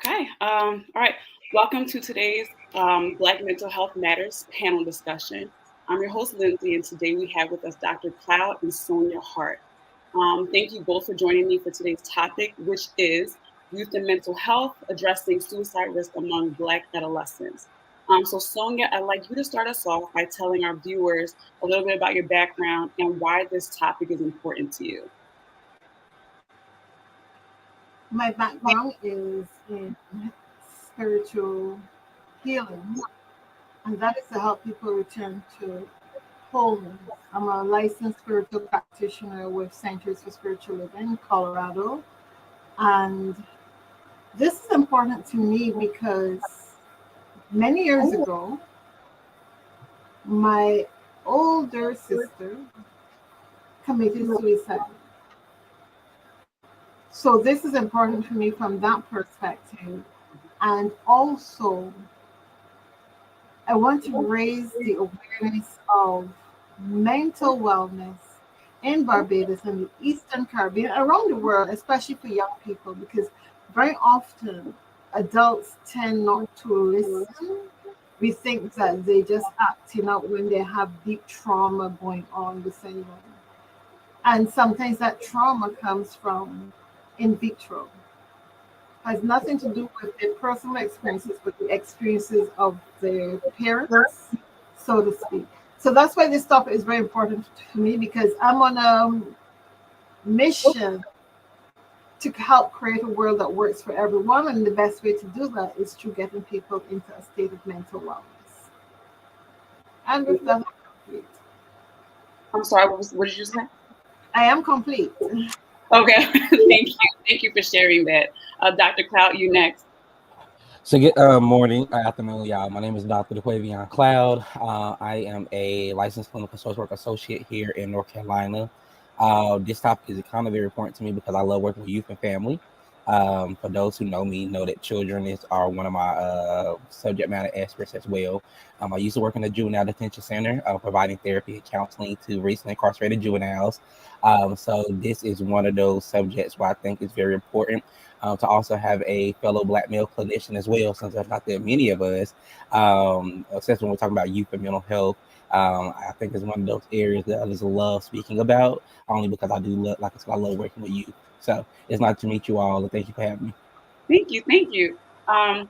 Okay. All right. Welcome to today's Black Mental Health Matters panel discussion. I'm your host, Lindsay, and today we have with us Dr. Cloud and Sonia Harte. Thank you both for joining me for today's topic, which is youth and mental health, addressing suicide risk among Black adolescents. So, Sonia, I'd like you to start us off by telling our viewers a little bit about your background and why this topic is important to you. My background is in spiritual healing, and that is to help people return to wholeness. I'm a licensed spiritual practitioner with Centers for Spiritual Living in Colorado, and this is important to me because many years ago, my older sister committed suicide. So this is important for me from that perspective. And also, I want to raise the awareness of mental wellness in Barbados and the Eastern Caribbean, around the world, especially for young people, because very often adults tend not to listen. We think that they just acting out when they have deep trauma going on with anyone. And sometimes that trauma comes from in vitro. Has nothing to do with their personal experiences, but the experiences of their parents, so to speak. So that's why this topic is very important to me, because I'm on a mission to help create a world that works for everyone, and the best way to do that is through getting people into a state of mental wellness. And with that, I'm complete. I'm sorry, what did you say? I am complete. Okay, thank you. Thank you for sharing that. Dr. Cloud, you next. So good morning, afternoon, y'all. My name is Dr. DeQuavion Cloud. I am a licensed clinical social work associate here in North Carolina. This topic is kind of very important to me because I love working with youth and family. For those who know me, know that children are one of my subject matter experts as well. I used to work in the juvenile detention center, providing therapy and counseling to recently incarcerated juveniles. So this is one of those subjects where I think it's very important to also have a fellow Black male clinician as well, since there's not that many of us, especially when we're talking about youth and mental health. I think it's one of those areas that I just love speaking about, only because I do love, like I said, I love working with youth. So it's nice to meet you all, and thank you for having me. Thank you. Thank you. All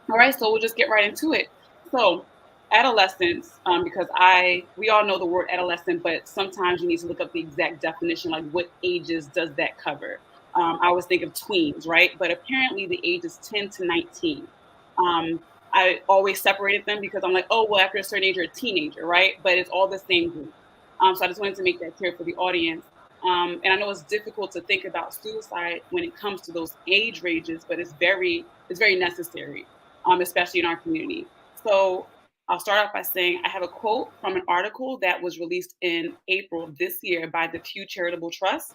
right, so we'll just get right into it. So adolescence, because we all know the word adolescent, but sometimes you need to look up the exact definition, like what ages does that cover? I always think of tweens, right? But apparently the age is 10 to 19. I always separated them because I'm like, oh, well, after a certain age, you're a teenager, right? But it's all the same group. So I just wanted to make that clear for the audience. And I know it's difficult to think about suicide when it comes to those age ranges, but it's very necessary, especially in our community. So I'll start off by saying I have a quote from an article that was released in April of this year by the Pew Charitable Trust.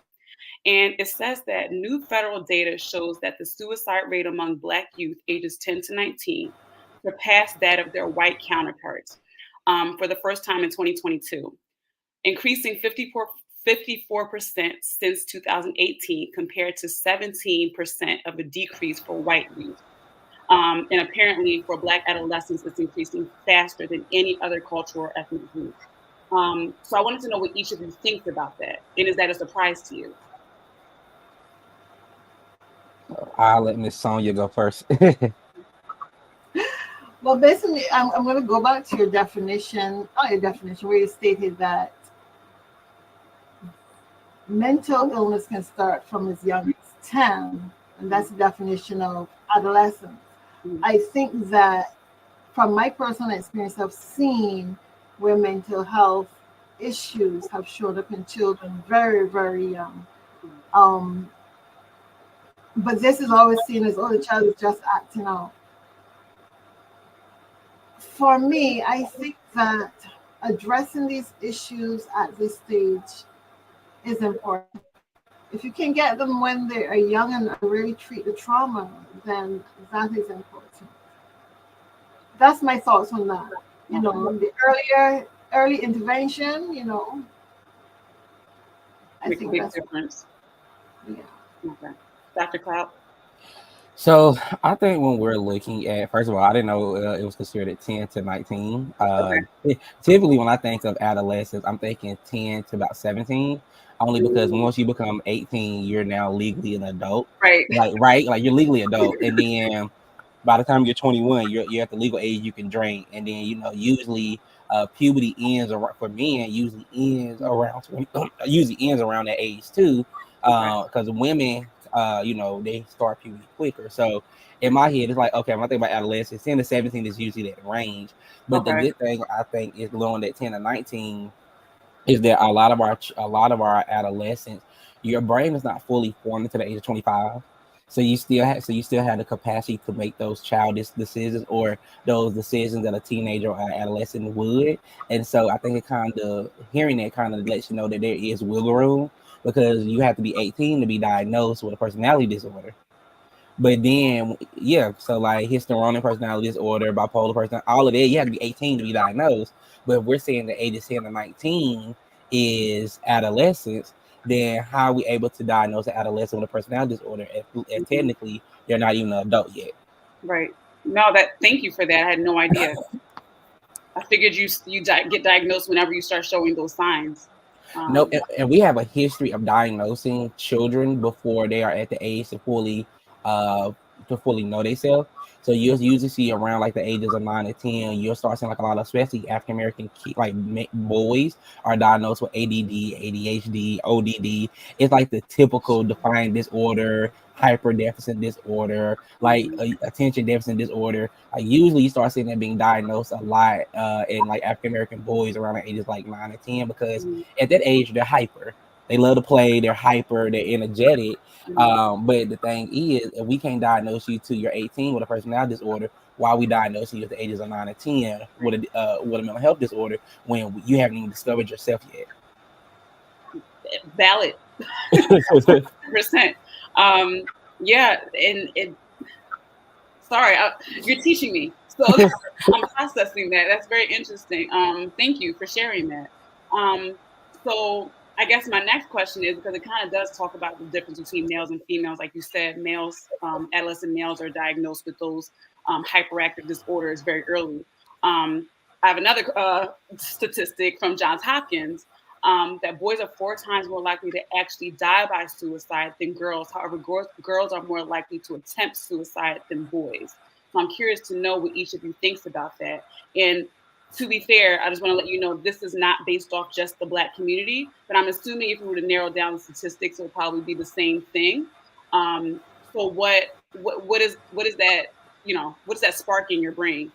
And it says that new federal data shows that the suicide rate among Black youth ages 10 to 19 surpassed that of their white counterparts for the first time in 2022, increasing 54% since 2018 compared to 17% of a decrease for white youth. And apparently for Black adolescents, it's increasing faster than any other cultural or ethnic group. So I wanted to know what each of you thinks about that. And is that a surprise to you? I'll let Miss Sonia go first. Well, basically, I'm going to go back to your definition, where you stated that mental illness can start from as young as 10, and that's the definition of adolescence. I think that from my personal experience, I've seen where mental health issues have showed up in children very, very young. But this is always seen as, oh, the child is just acting out. For me, I think that addressing these issues at this stage is important. If you can get them when they are young and really treat the trauma, then that is important. That's my thoughts on that. You know, the early intervention, I Makes think a big that's difference. Yeah. Okay. Dr. Cloud? So I think when we're looking at, first of all, I didn't know it was considered at 10 to 19. Okay. Typically, when I think of adolescence, I'm thinking 10 to about 17, only because once you become 18, you're now legally an adult. Right. Like, right? Like, you're legally adult. And then by the time you're 21, you're at the legal age you can drink. And then, usually puberty ends around, for men, usually ends around 20, usually ends around that age too. Okay. Because women, they start puberty quicker. So in my head, it's like, okay, when I think about adolescence, 10 to 17 is usually that range. But the Okay. good thing I think is along that 10 to 19 is that a lot of our adolescents, your brain is not fully formed until the age of 25. So you still have the capacity to make those childish decisions or those decisions that a teenager or adolescent would. And so I think it kind of hearing that kind of lets you know that there is wiggle room, because you have to be 18 to be diagnosed with a personality disorder. But then, yeah, so like histrionic personality disorder, bipolar person, all of that, you have to be 18 to be diagnosed. But if we're saying the ages 10 to 19 is adolescence, then how are we able to diagnose an adolescent with a personality disorder if Mhm. technically they're not even an adult yet? Right. No, thank you for that. I had no idea. I figured get diagnosed whenever you start showing those signs. No, Um, and we have a history of diagnosing children before they are at the age uh to fully know themselves. So you'll usually see around like the ages of 9 to 10, you'll start seeing like a lot of, especially African American boys are diagnosed with ADD, ADHD, ODD. It's like the typical defined disorder, hyper deficit disorder, like mhm, attention deficit disorder. Usually you start seeing that being diagnosed a lot in like African American boys around the ages like 9 to 10, because mhm, at that age they're hyper. They love to play. They're hyper. They're energetic. mhm. But the thing is, if we can't diagnose you till you're 18 with a personality disorder, why we diagnose you at the ages of 9 to 10 with a mental health disorder when you haven't even discovered yourself yet? Valid, 100%. Yeah, and sorry, you're teaching me. So I'm processing that. That's very interesting. Thank you for sharing that. Um, so I guess my next question is, because it kind of does talk about the difference between males and females. Like you said, males, adolescent males are diagnosed with those hyperactive disorders very early. I have another statistic from Johns Hopkins, that boys are 4 times more likely to actually die by suicide than girls. However, girls are more likely to attempt suicide than boys. So I'm curious to know what each of you thinks about that. And to be fair, I just want to let you know this is not based off just the Black community, but I'm assuming if we were to narrow down the statistics, it would probably be the same thing. So what is that? What does that spark in your brain?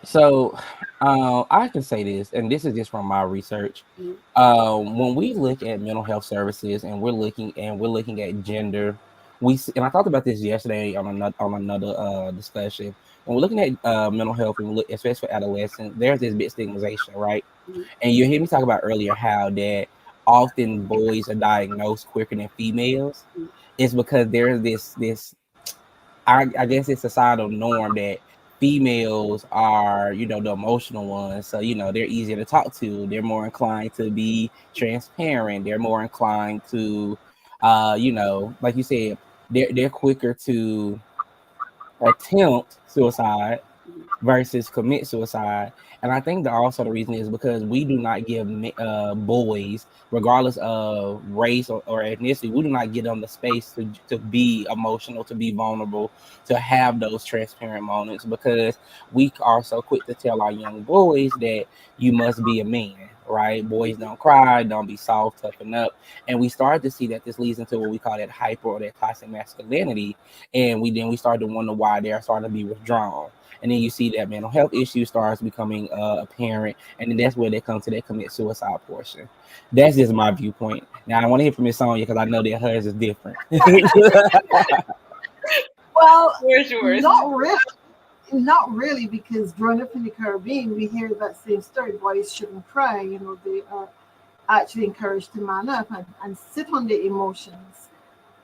So I can say this, and this is just from my research. Mhm. When we look at mental health services and we're looking at gender, and I talked about this yesterday on another discussion. When we're looking at mental health and we look, especially for adolescents, there's this big stigmatization, right? Mhm. And you hear me talk about earlier how that often boys are diagnosed quicker than females. Mhm. It's because there's this I guess it's societal norm that females are, the emotional ones. So, they're easier to talk to. They're more inclined to be transparent. They're more inclined to, like you said, they're quicker to attempt suicide Mhm. versus commit suicide. And I think that also the reason is because we do not give boys, regardless of race or ethnicity, we do not give them the space to be emotional, to be vulnerable, to have those transparent moments, because we are so quick to tell our young boys that you must be a man, right? Boys don't cry, don't be soft, toughen up. And we start to see that this leads into what we call that hyper or that toxic masculinity. And we start to wonder why they're starting to be withdrawn. And then you see that mental health issue starts becoming apparent, and then that's where they come to that commit suicide portion. That's just my viewpoint. Now I want to hear from Miss Sonia, because I know that hers is different. Well, Where's yours? not really. Not really, because growing up in the Caribbean, we hear that same story. Boys shouldn't cry. They are actually encouraged to man up and sit on their emotions.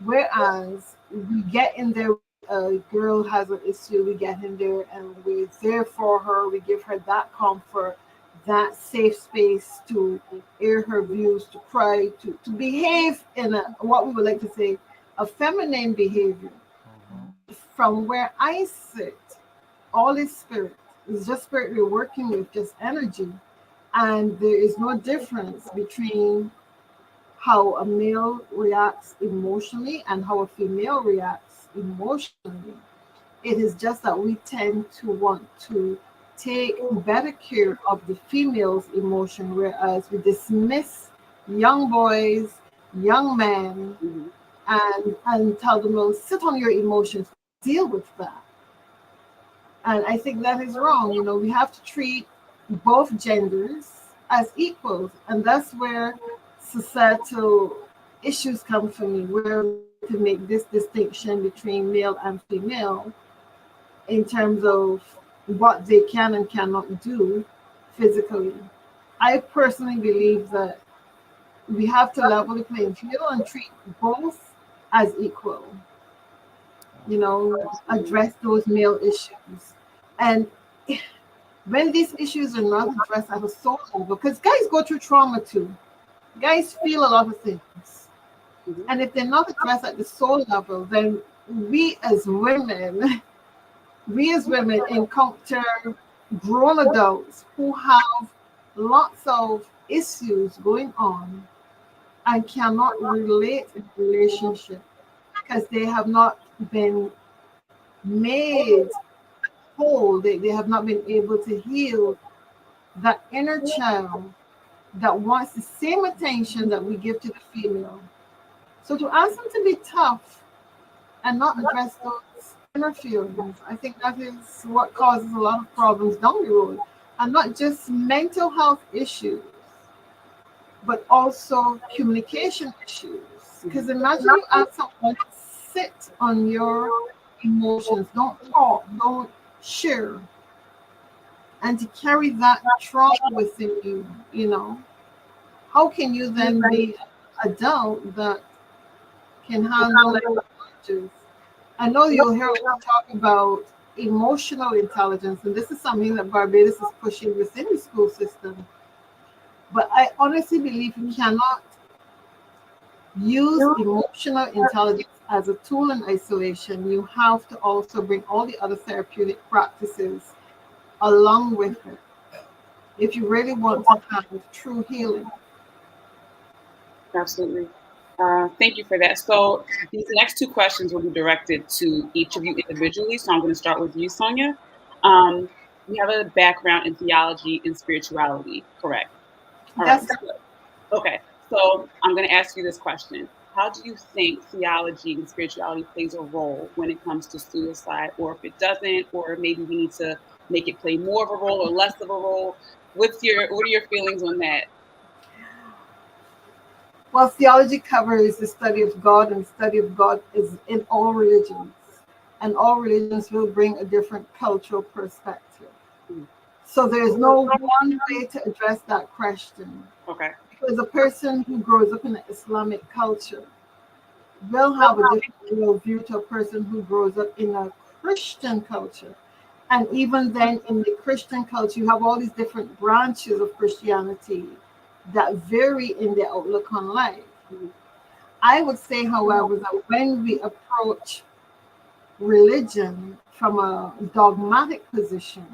Whereas we get in there, a girl has an issue, we get in there and we're there for her. We give her that comfort, that safe space to air her views, to cry, to behave in what we would like to say a feminine behavior. from where I sit, all is spirit. It's just spirit we're working with, just energy. And there is no difference between how a male reacts emotionally and how a female reacts emotionally. It is just that we tend to want to take better care of the female's emotion, whereas we dismiss young boys, young men, and tell them, well, sit on your emotions, deal with that. And I think that is wrong. You know, we have to treat both genders as equals. And that's where societal issues come from me, where we to make this distinction between male and female in terms of what they can and cannot do physically. I personally believe that we have to level the playing field and treat both as equal. You know, address those male issues. And when these issues are not addressed at a soul level, because guys go through trauma too, guys feel a lot of things. And if they're not addressed at the soul level, then we as women, encounter grown adults who have lots of issues going on and cannot relate in relationship because they have not been made whole. They have not been able to heal that inner child that wants the same attention that we give to the female. So to ask them to be tough and not address those inner feelings, I think that is what causes a lot of problems down the road. And not just mental health issues, but also communication issues. Because imagine you ask someone to sit on your emotions, don't talk, don't share, and to carry that trauma within you, you know, how can you then be an adult that can handle languages? I know you'll hear us talk about emotional intelligence, and this is something that Barbados is pushing within the school system. But I honestly believe you cannot use emotional intelligence as a tool in isolation. You have to also bring all the other therapeutic practices along with it if you really want to have true healing. Absolutely. Thank you for that. So these next two questions will be directed to each of you individually. So I'm going to start with you, Sonia. You have a background in theology and spirituality, correct? All right. Okay. So I'm going to ask you this question. How do you think theology and spirituality plays a role when it comes to suicide, or if it doesn't, or maybe we need to make it play more of a role or less of a role? What are your feelings on that? Well, theology covers the study of God, and the study of God is in all religions. And all religions will bring a different cultural perspective. So there's no one way to address that question. Okay. Because a person who grows up in an Islamic culture will have a different view to a person who grows up in a Christian culture. And even then, in the Christian culture, you have all these different branches of Christianity that vary in their outlook on life. I would say, however, that when we approach religion from a dogmatic position,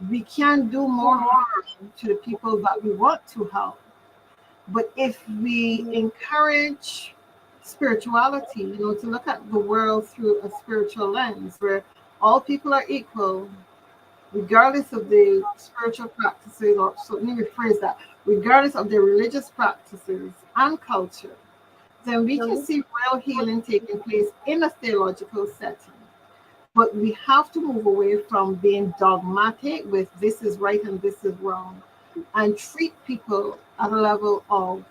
we can do more harm to the people that we want to help. But if we encourage spirituality, you know, to look at the world through a spiritual lens where all people are equal, regardless of the spiritual practices, or so let me rephrase that, regardless of their religious practices and culture, then we can see real healing taking place in a theological setting. But we have to move away from being dogmatic with this is right and this is wrong, and treat people at a level of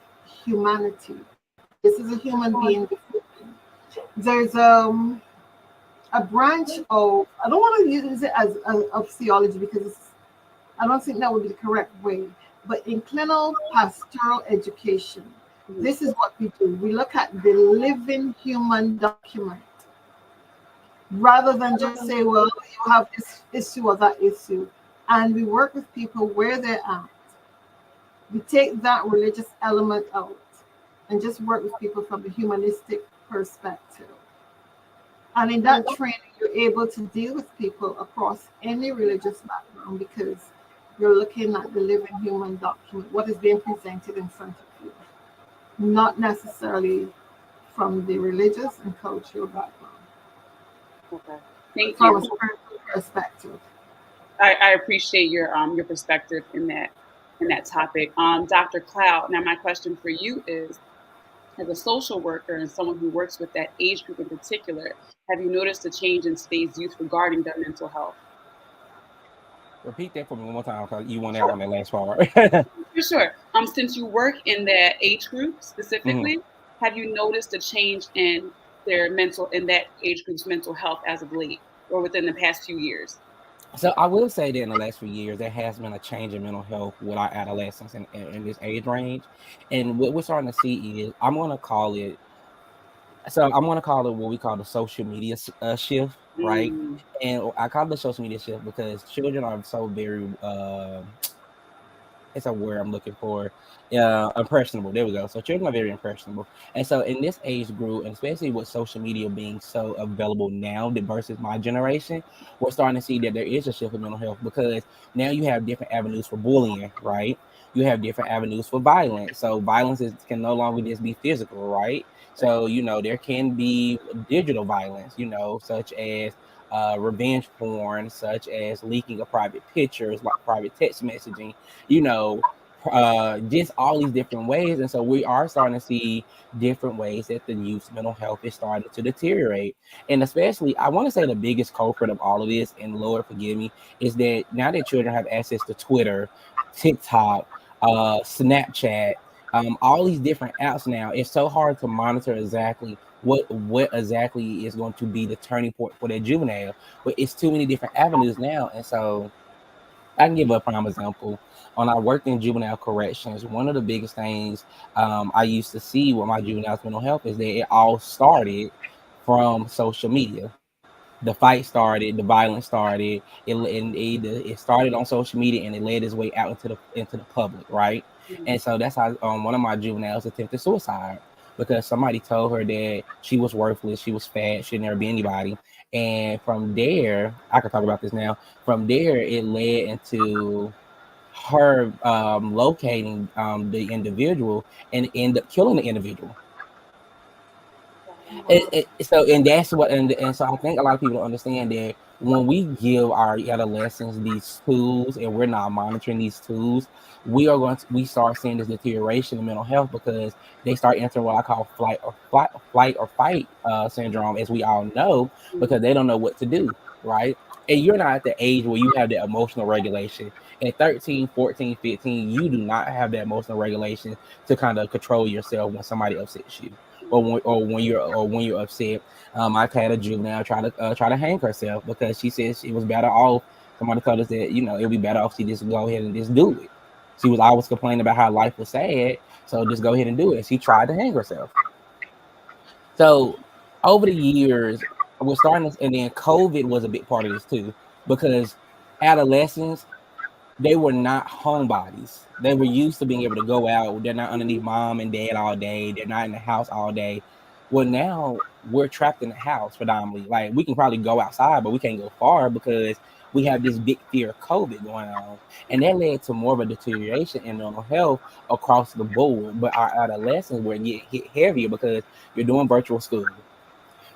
humanity. This is a human being. There's a branch of, I don't want to use it as of theology because I don't think that would be the correct way, but in clinical pastoral education, this is what we do. We look at the living human document rather than just say, well, you have this issue or that issue. And we work with people where they're at. We take that religious element out and just work with people from a humanistic perspective. And in that training, you're able to deal with people across any religious background because you're looking at the living human document, what is being presented in front of you, not necessarily from the religious and cultural background, Okay. but Thank from a you. spiritual perspective. I appreciate your perspective in that topic. Dr. Cloud. Now, my question for you is, as a social worker and someone who works with that age group in particular, have you noticed a change in today's youth regarding their mental health? Repeat that for me one more time because you went out Sure, on that last part. for sure. Since you work in that age group Mhm. specifically, have you noticed a change in in that age group's mental health as of late or within the past few years? So I will say that in the last few years, there has been a change in mental health with our adolescents in this age range. And what we're starting to see is I'm gonna call it what we call the social media shift, right? Mm, And I call it the social media shift because children are so very it's a word I'm looking for. Impressionable. There we go. So children are very impressionable. And so in this age group, and especially with social media being so available now versus my generation, we're starting to see that there is a shift in mental health because now you have different avenues for bullying, right? You have different avenues for violence. So can no longer just be physical, right? So, there can be digital violence, such as revenge porn, such as leaking of private pictures, like private text messaging, you know, just all these different ways. And so we are starting to see different ways that the youth's mental health is starting to deteriorate. And especially, I want to say the biggest culprit of all of this, and Lord forgive me, is that now that children have access to Twitter, TikTok, Snapchat, all these different apps now, it's so hard to monitor exactly what exactly is going to be the turning point for that juvenile. But it's too many different avenues now. And so I can give a prime example. When I worked in juvenile corrections, one of the biggest things I used to see with my juveniles' mental health is that it all started from social media. The fight started, the violence started. It started on social media and it led its way out into the public, right? mm, And so that's how one of my juveniles attempted suicide because somebody told her that she was worthless, she was fat, she'd never be anybody. And from there, I can talk about this now. From there, it led into her locating the individual and end up killing the individual. wow. And that's what, and so I think a lot of people don't understand that when we give our adolescents these tools and we're not monitoring these tools, we start seeing this deterioration in mental health because they start entering what I call flight or fight syndrome, as we all know, Mm, because they don't know what to do, right? And you're not at the age where you have the emotional regulation. At 13, 14, 15, you do not have that emotional regulation to kind of control yourself when somebody upsets you or when you're upset. I've had a juvenile try to hang herself because she said she was better off. Somebody told us that it'll be better off she just go ahead and just do it. She was always complaining about how life was sad, so just go ahead and do it. She tried to hang herself. So over the years, we're starting to, and then COVID was a big part of this too because adolescents, they were not homebodies. They were used to being able to go out. They're not underneath mom and dad all day. They're not in the house all day. Well, now we're trapped in the house predominantly. Like we can probably go outside, but we can't go far because we have this big fear of COVID going on. And that led to more of a deterioration in mental health across the board. But our adolescents were getting hit heavier because you're doing virtual school.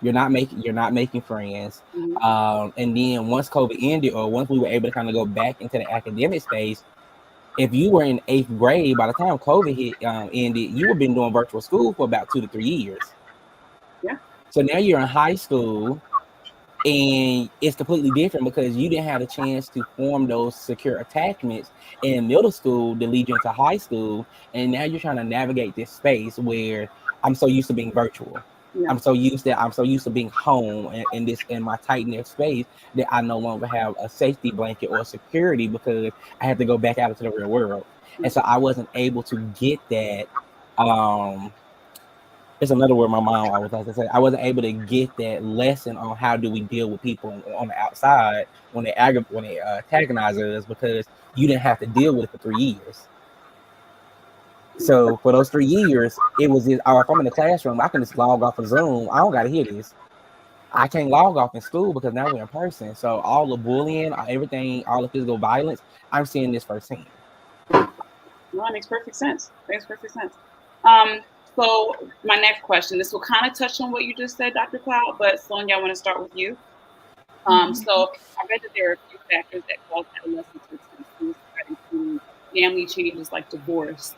You're not making friends. mm, And then once COVID ended, or once we were able to kind of go back into the academic space, if you were in 8th grade, by the time COVID ended, you were been doing virtual school for about 2 to 3 years. yeah. So now you're in high school, and it's completely different because you didn't have a chance to form those secure attachments in middle school to lead you into high school, and now you're trying to navigate this space where I'm so used to being virtual. Yeah. I'm so used to being home in my tight knit space that I no longer have a safety blanket or security because I have to go back out into the real world. And so I wasn't able to get that. um it's another word my mom always likes to say. I wasn't able to get that lesson on how do we deal with people on the outside when they antagonize us because you didn't have to deal with it for 3 years. So for those 3 years, it was just, oh, if I'm in the classroom, I can just log off of Zoom. I don't got to hear this. I can't log off in school because now we're in person. So all the bullying, everything, all the physical violence, I'm seeing this firsthand. No, that makes perfect sense. Makes perfect sense. So my next question, this will kind of touch on what you just said, Dr. Cloud, but Sonia, I want to start with you. So I read that there are a few factors that cause adolescents to attempt suicide, including family changes like divorce,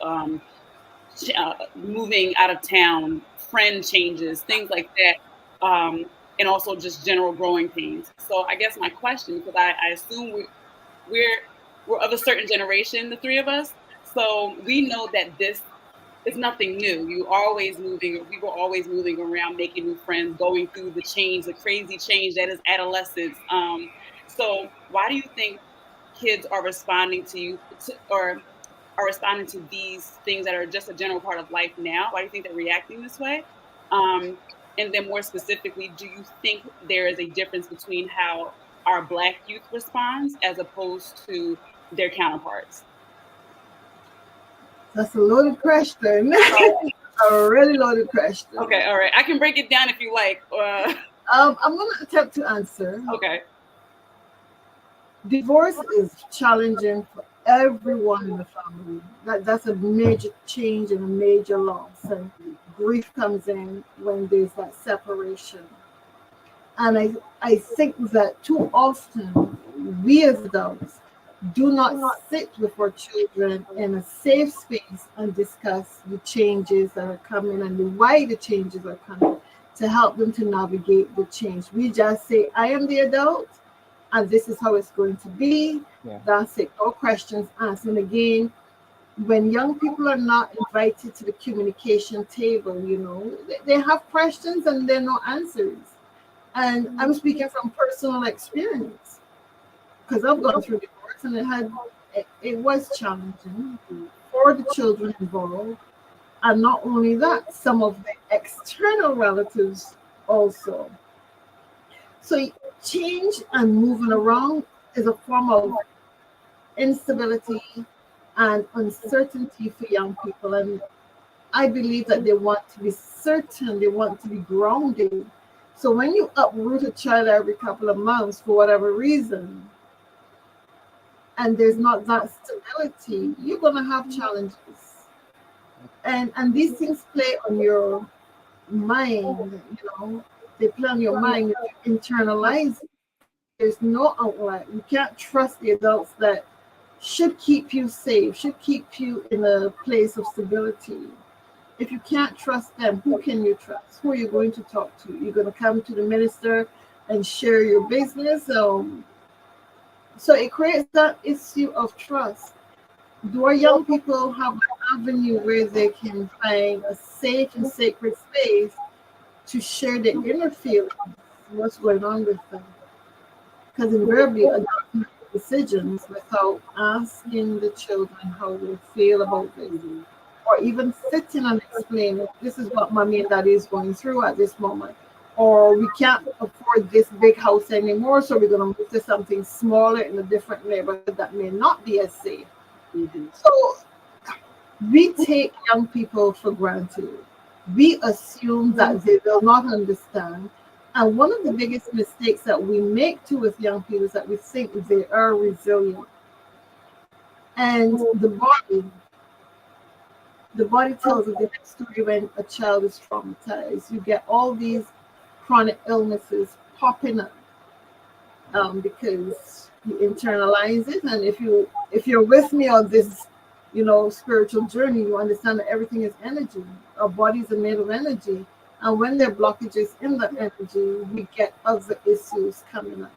moving out of town, friend changes, things like that, and also just general growing pains. So I guess my question, because I assume we're of a certain generation, the three of us, so we know that this is nothing new. You are always moving. We were always moving around, making new friends, going through the change, the crazy change that is adolescence. So why do you think kids are responding to you or are responding to these things that are just a general part of life now? Why do you think they're reacting this way? And then more specifically, do you think there is a difference between how our Black youth responds as opposed to their counterparts? That's a loaded question. A really loaded question. Okay, all right. I can break it down if you like. I'm going to attempt to answer. Okay. Divorce is challenging for everyone in the family. That's a major change and a major loss. And grief comes in when there's that separation. And I think that too often we as adults do not sit with our children in a safe space and discuss the changes that are coming and why the changes are coming to help them to navigate the change. We just say, I am the adult and this is how it's going to be. Yeah. That's it. No questions asked. And again, when young people are not invited to the communication table, they have questions and there are no answers. And I'm speaking from personal experience because I've gone through divorce and it was challenging for the children involved. And not only that, some of the external relatives also. So change and moving around is a form of instability and uncertainty for young people. And I believe that they want to be certain, they want to be grounded. So when you uproot a child every couple of months for whatever reason, and there's not that stability, you're going to have challenges. And these things play on your mind, they play on your mind, you internalize it. There's no outlet. You can't trust the adults that should keep you safe, should keep you in a place of stability. If you can't trust them, who can you trust? Who are you going to talk to? You're going to come to the minister and share your business? So it creates that issue of trust. Do our young people have an avenue where they can find a safe and sacred space to share their inner feelings, what's going on with them? Because invariably, adults make decisions without asking the children how they feel about it, or even sitting and explaining, this is what mommy and daddy is going through at this moment. Or we can't afford this big house anymore, so we're going to move to something smaller in a different neighborhood that may not be as safe. So we take young people for granted. We assume that they will not understand. And one of the biggest mistakes that we make too with young people is that we think they are resilient. And the body tells us the story when a child is traumatized. You get all these chronic illnesses popping up because you internalize it. And if you're with me on this, spiritual journey, you understand that everything is energy. Our bodies are made of energy. And when there are blockages in the energy, we get other issues coming up.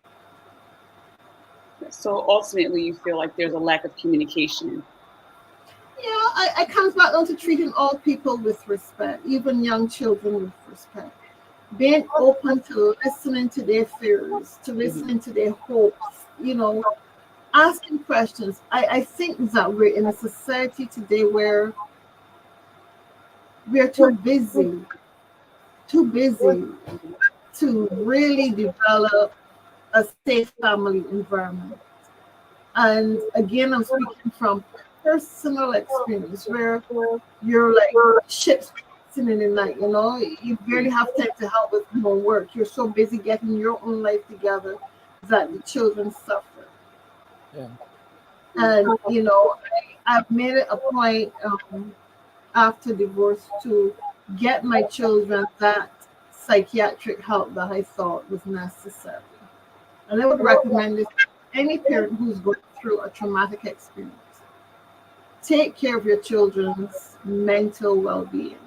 So ultimately, you feel like there's a lack of communication. Yeah, I comes back down to treating all people with respect, even young children with respect. Being open to listening to their fears, to listening to their hopes, asking questions. I think that we're in a society today where we're too busy to really develop a safe family environment. And again, I'm speaking from personal experience where you're like ships writing in the night, you know, you barely have time to help with homework. You're so busy getting your own life together that the children suffer. Yeah. And, you know, I've made it a point after divorce to get my children that psychiatric help that I thought was necessary. And I would recommend this to any parent who's going through a traumatic experience. Take care of your children's mental well-being.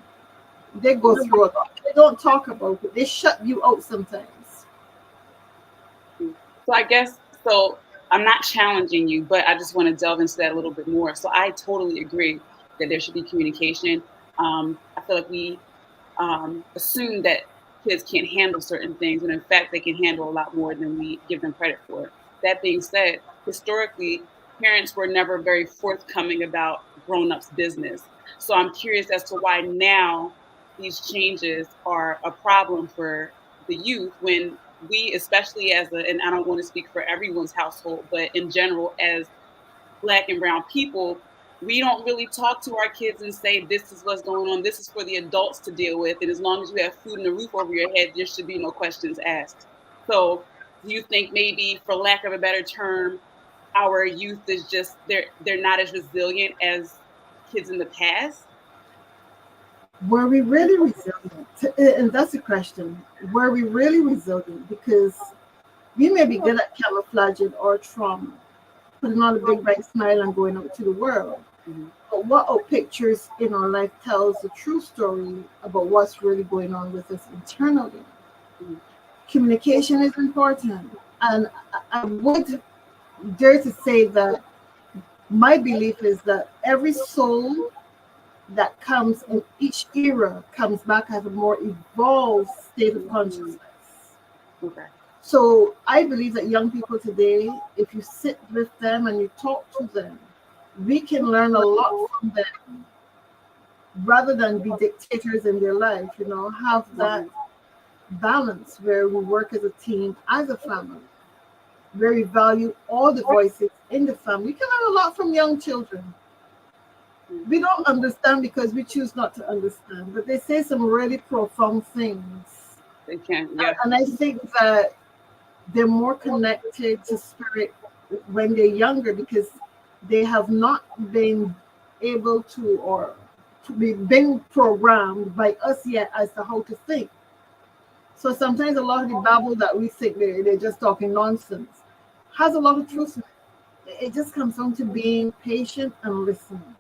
They go through a lot. They don't talk about it. They shut you out sometimes. So I guess, so I'm not challenging you, but I just want to delve into that a little bit more. So I totally agree that there should be communication. I feel like we assume that kids can't handle certain things, and in fact, they can handle a lot more than we give them credit for. That being said, historically, parents were never very forthcoming about grown-ups' business. So I'm curious as to why now these changes are a problem for the youth when we, especially as a, and I don't want to speak for everyone's household, but in general, as Black and brown people, we don't really talk to our kids and say, this is what's going on. This is for the adults to deal with. And as long as you have food and a roof over your head, there should be no questions asked. So do you think maybe, for lack of a better term, our youth is just, they're not as resilient as kids in the past? Were we really resilient? And that's the question. Were we really resilient? Because we may be good at camouflaging our trauma, putting on a big bright smile and going out to the world. Mm-hmm. But what our pictures in our life tells the true story about what's really going on with us internally. Mm-hmm. Communication is important. And I would dare to say that my belief is that every soul that comes in each era comes back as a more evolved state of consciousness. Okay. So I believe that young people today, if you sit with them and you talk to them, we can learn a lot from them rather than be dictators in their life, you know, have that balance where we work as a team, as a family, where we value all the voices in the family. We can learn a lot from young children. We don't understand because we choose not to understand, but they say some really profound things. They can, yeah. And I think that they're more connected to spirit when they're younger because they have not been able to or to be been programmed by us yet as to how to think. So sometimes a lot of the babble that we think they're just talking nonsense has a lot of truth in it. It just comes down to being patient and listening.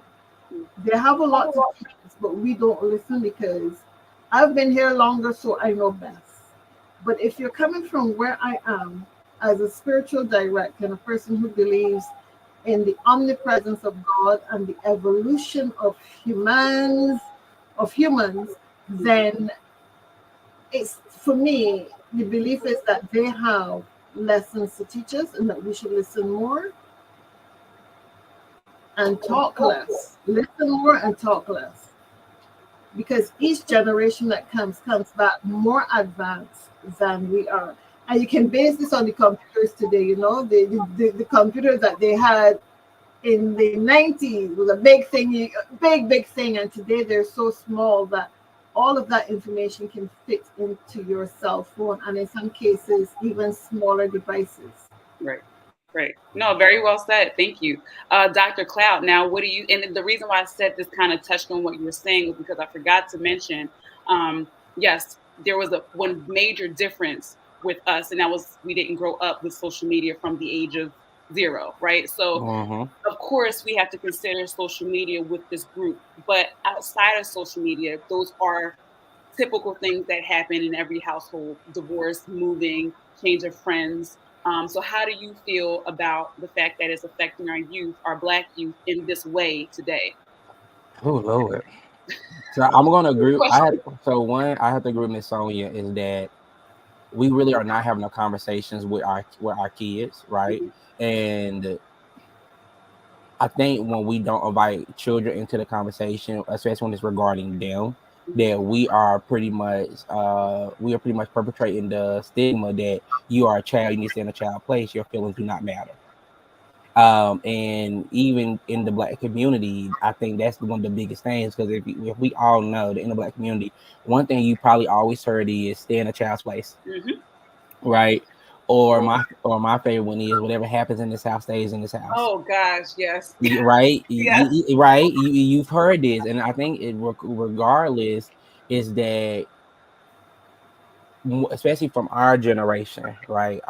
They have a lot to teach us, but we don't listen because I've been here longer, so I know best. But if you're coming from where I am as a spiritual director and a person who believes in the omnipresence of God and the evolution of humans, then it's, for me, the belief is that they have lessons to teach us and that we should listen more and talk less. Listen more and talk less. Because each generation that comes back more advanced than we are. And you can base this on the computers today, you know, the computers that they had in the 90s was a big thing, big thing. And today they're so small that all of that information can fit into your cell phone and in some cases, even smaller devices. Right. No, very well said. Thank you. Dr. Cloud, now what do you, and the reason why I said this kind of touched on what you were saying was because I forgot to mention, yes, there was one major difference with us, and that was we didn't grow up with social media from the age of 0, right? So, of course, we have to consider social media with this group, but outside of social media, those are typical things that happen in every household: divorce, moving, change of friends. So how do you feel about the fact that it's affecting our youth, our Black youth, in this way today? Oh Lord. So I'm gonna agree. I have to agree with Miss Sonia is that we really are not having no conversations with our kids, right? And I think when we don't invite children into the conversation, especially when it's regarding them, that we are pretty much perpetrating the stigma that you are a child, you need to stay in a child place, your feelings do not matter. And even in the Black community, I think that's one of the biggest things, because if we all know that in the Black community, one thing you probably always heard is stay in a child's place, right? Or my favorite one is whatever happens in this house stays in this house. Oh gosh, yes. Right, Yes. right. You've heard this, and I think regardless is that, especially from our generation, right?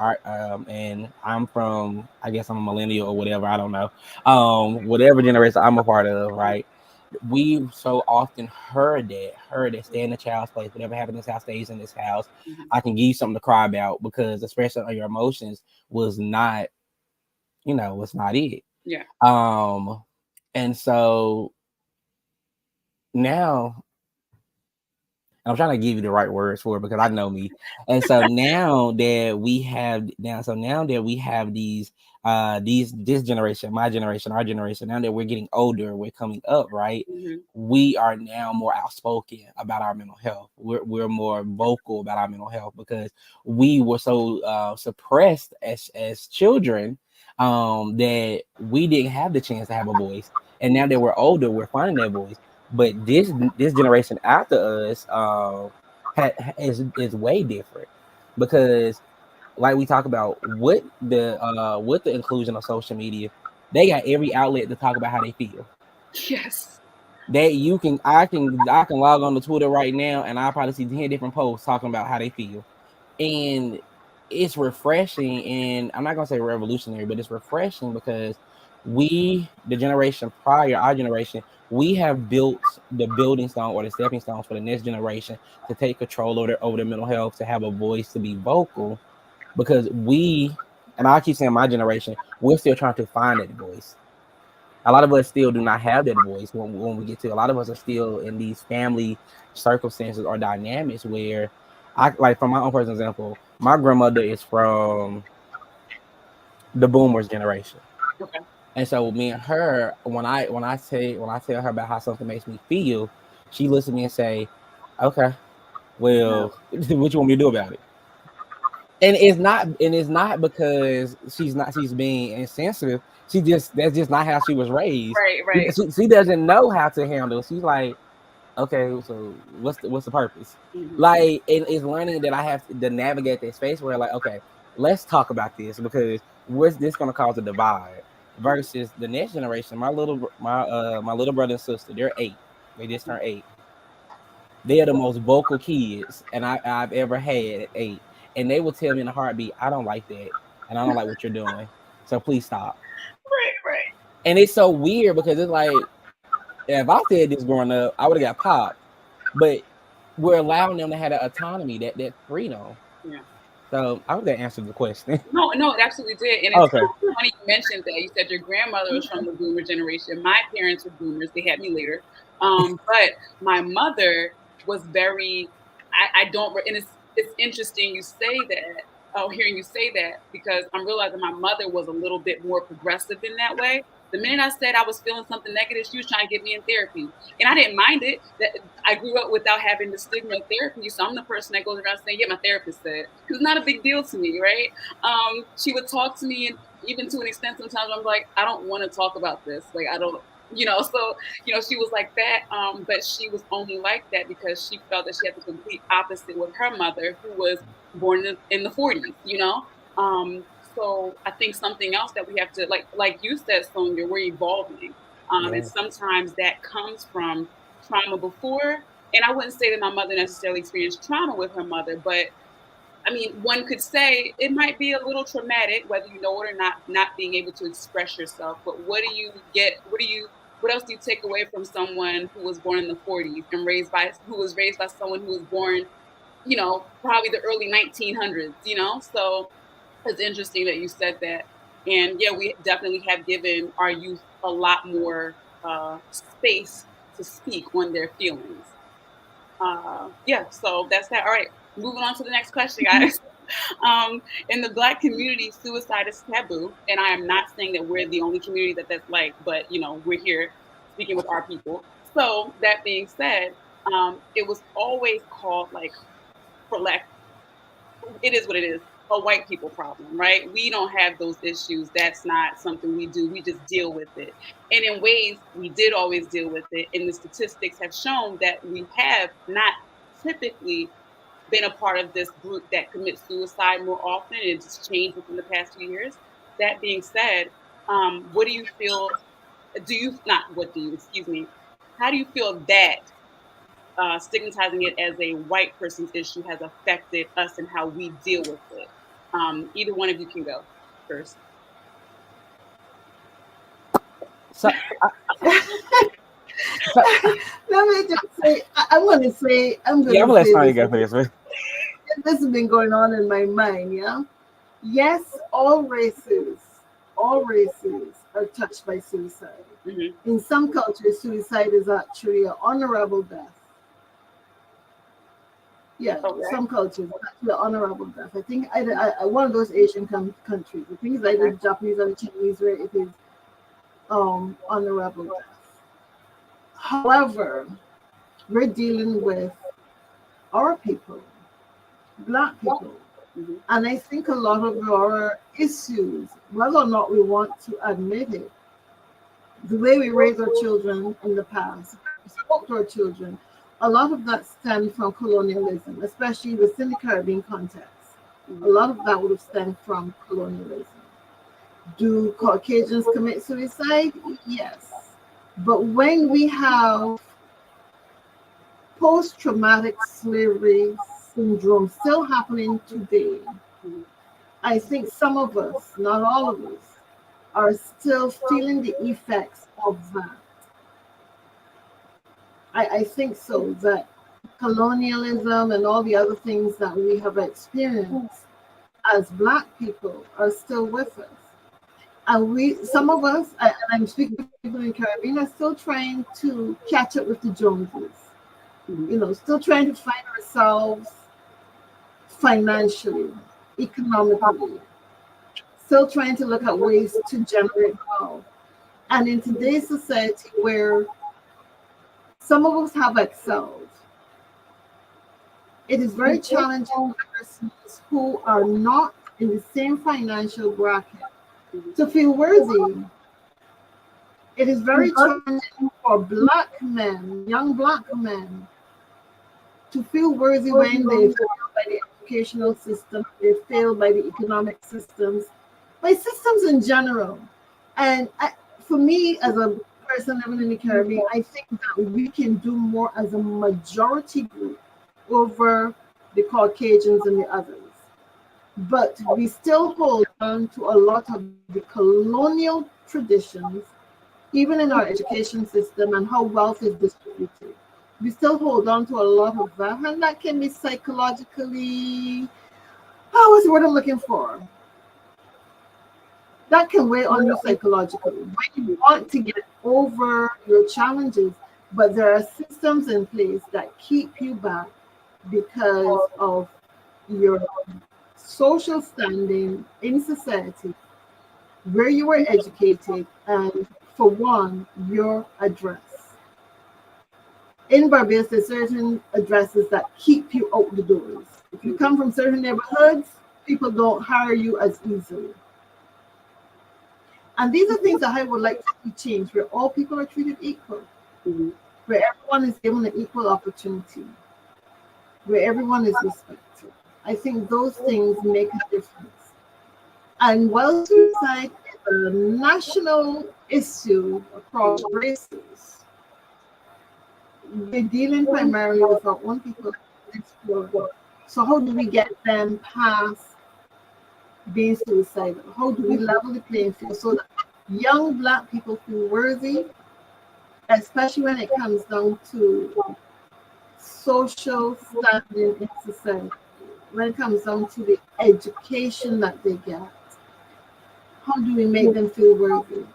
And I'm from, I guess I'm a millennial or whatever, I don't know. Whatever generation I'm a part of, right? We so often heard that stay in the child's place. Whatever happens in this house stays in this house. I can give you something to cry about, because especially on your emotions was not, was not it. Yeah. And so now I'm trying to give you the right words for it, because I know me. And so now that we have these this generation, my generation, our generation, now that we're getting older, we're coming up, right? We are now more outspoken about our mental health. We're more vocal about our mental health, because we were so suppressed as children, that we didn't have the chance to have a voice. And now that we're older, we're finding that voice. But this generation after us is way different, because, like we talk about with the inclusion of social media, they got every outlet to talk about how they feel. Yes. That I can log on to Twitter right now, and I'll probably see 10 different posts talking about how they feel. And it's refreshing, and I'm not gonna say revolutionary, but it's refreshing, because the generation prior, our generation, we have built the building stone, or the stepping stones, for the next generation to take control over their mental health, to have a voice, to be vocal, because and I keep saying my generation, we're still trying to find that voice. A lot of us still do not have that voice. When we get to, a lot of us are still in these family circumstances or dynamics where, like, from my own personal example, my grandmother is from the boomers generation. Okay. And so me and her, when I tell her about how something makes me feel, she looks at me and say, okay, well, what you want me to do about it? And it's not because she's being insensitive. That's just not how she was raised. Right. She doesn't know how to handle. She's like, okay, so what's the purpose? Like, it's learning that I have to navigate that space where, like, okay, let's talk about this, because what's this going to cause a divide versus the next generation. My little brother and sister, they're 8. They just turned 8. They are the most vocal kids and I've ever had at 8. And they will tell me in a heartbeat, I don't like that, and I don't like what you're doing, so please stop. Right. And it's so weird, because it's like, if I said this growing up, I would have got popped. But we're allowing them to have that autonomy, that freedom. Yeah. So I hope that answers the question. No, it absolutely did. And it's Okay. so funny you mentioned that. You said your grandmother was from the boomer generation. My parents were boomers. They had me later. But my mother was very, I don't, and it's interesting you say that, hearing you say that, because I'm realizing my mother was a little bit more progressive in that way. The minute I said I was feeling something negative, she was trying to get me in therapy. And I didn't mind it. That I grew up without having the stigma of therapy. So I'm the person that goes around saying, yeah, my therapist said. Because it's not a big deal to me, right? She would talk to me, and even to an extent, sometimes I'm like, I don't want to talk about this. Like, I don't, so, she was like that. But she was only like that because she felt that she had the complete opposite with her mother, who was born in the 40s. So I think something else that we have to, like you said, Sonia, we're evolving. And sometimes that comes from trauma before. And I wouldn't say that my mother necessarily experienced trauma with her mother, but I mean, one could say it might be a little traumatic, whether you know it or not being able to express yourself. But what do you get? What else do you take away from someone who was born in the 40s and who was raised by someone who was born, probably the early 1900s, So it's interesting that you said that. And yeah, we definitely have given our youth a lot more space to speak on their feelings. Yeah, so that's that. All right, moving on to the next question, guys. In the Black community, suicide is taboo, and I am not saying that we're the only community that's like, but we're here speaking with our people. So that being said, it was always called, like, for lack, it is what it is, a white people problem, right? We don't have those issues. That's not something we do. We just deal with it. And in ways, we did always deal with it. And the statistics have shown that we have not typically been a part of this group that commits suicide more often. It's changed within the past few years. That being said, what do you feel? Do you not? What do you? Excuse me. How do you feel that stigmatizing it as a white person's issue has affected us and how we deal with it? Either one of you can go first. So, Let me just say, I'm going to say let Sonia this. go first. This has been going on in my mind, yeah? Yes, all races are touched by suicide. Mm-hmm. In some cultures, suicide is actually an honorable death. Yeah, Okay. some cultures, actually an honorable death. I think one of those Asian countries, I think it's either Japanese or Chinese, where it is honorable death. However, we're dealing with our people, Black people. Mm-hmm. And I think a lot of our issues, whether or not we want to admit it, the way we raise our children in the past, we spoke to our children, a lot of that stemmed from colonialism, especially within the Caribbean context. A lot of that would have stemmed from colonialism. Do Caucasians commit suicide? Yes. But when we have post-traumatic slavery syndrome still happening today, I think some of us, not all of us, are still feeling the effects of that. I think so, that colonialism and all the other things that we have experienced as Black people are still with us. And some of us, and I'm speaking to people in the Caribbean, are still trying to catch up with the Joneses. Still trying to find ourselves financially, economically, still trying to look at ways to generate wealth. And in today's society where some of us have excelled, it is very challenging for persons who are not in the same financial bracket to feel worthy. It is very challenging for Black men, young Black men, to feel worthy when they fail by the educational system, they fail by the economic systems, by systems in general. And for me, as a person living in the Caribbean, I think that we can do more as a majority group over the Caucasians and the others. But we still hold on to a lot of the colonial traditions, even in our education system and how wealth is distributed. We still hold on to a lot of that, and that can be psychologically, what's the word I'm looking for? That can weigh on you psychologically. When you want to get over your challenges, but there are systems in place that keep you back because of your social standing in society, where you were educated, and for one, your address. In Barbados, there's certain addresses that keep you out the doors. If you come from certain neighborhoods, people don't hire you as easily. And these are things that I would like to see change, where all people are treated equal, where everyone is given an equal opportunity, where everyone is respected. I think those things make a difference. And while suicide is a national issue across races, we're dealing primarily with our own people. So how do we get them past being suicidal? How do we level the playing field so that young Black people feel worthy, especially when it comes down to social standing in society, when it comes down to the education that they get? How do we make them feel worthy?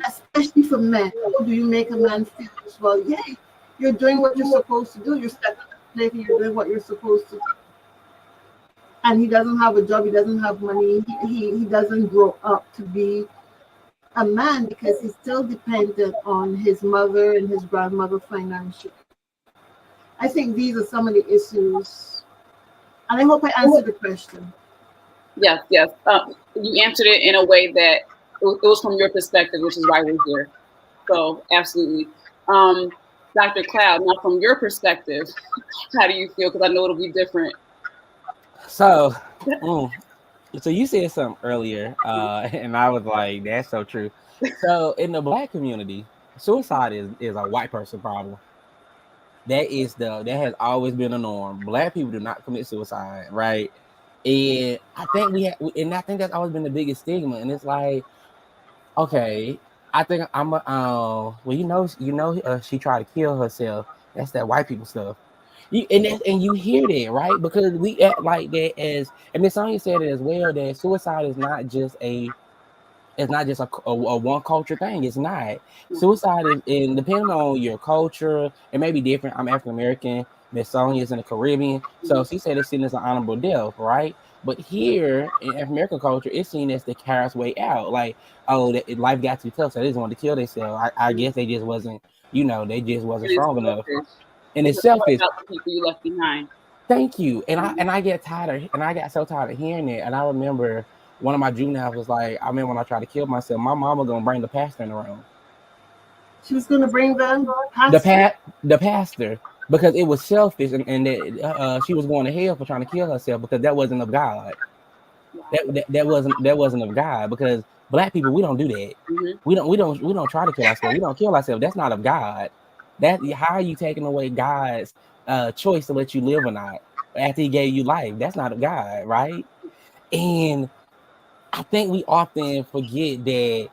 Especially for men, how do you make a man feel as well? Yeah, you're doing what you're supposed to do. You're stepping up to plate and you're doing what you're supposed to do. And he doesn't have a job, he doesn't have money, he doesn't grow up to be a man because he's still dependent on his mother and his grandmother financially. I think these are some of the issues, and I hope I answered the question. Yes, yes. You answered it in a way that it was from your perspective, which is why we're here. So, absolutely. Dr. Cloud, now from your perspective, how do you feel? Because I know it'll be different. So, so you said something earlier, and I was like, "That's so true." So, in the Black community, suicide is a white person problem. That has always been a norm. Black people do not commit suicide, right? And I think that's always been the biggest stigma. And it's like, okay, I think I'm a, well, she tried to kill herself. That's that white people stuff. And you hear that, right? Because we act like that as, and Miss Sonia said it as well, that suicide is not just a one culture thing. It's not. Suicide is, and depending on your culture, it may be different. I'm African American. Miss Sonia is in the Caribbean, so she said it's seen as an honorable death, right? But here in African American culture, it's seen as the coward's way out. Like, oh, life got too tough, so they just wanted to kill themselves. I guess they just wasn't, they just wasn't It is strong enough. selfish. And it's It's more selfish. about the people you left behind. Thank you. And I get and I got so tired of hearing it. And I remember one of my juveniles was like, I remember when I tried to kill myself, my mama gonna bring the pastor in the room. She was going to bring the pastor. The pastor, because it was selfish, and that she was going to hell for trying to kill herself because that wasn't of God. That wasn't of God, because Black people, we don't do that. Mm-hmm. We don't try to kill ourselves. We don't kill ourselves. That's not of God. That, how are you taking away God's choice to let you live or not after He gave you life? That's not of God, right? And I think we often forget that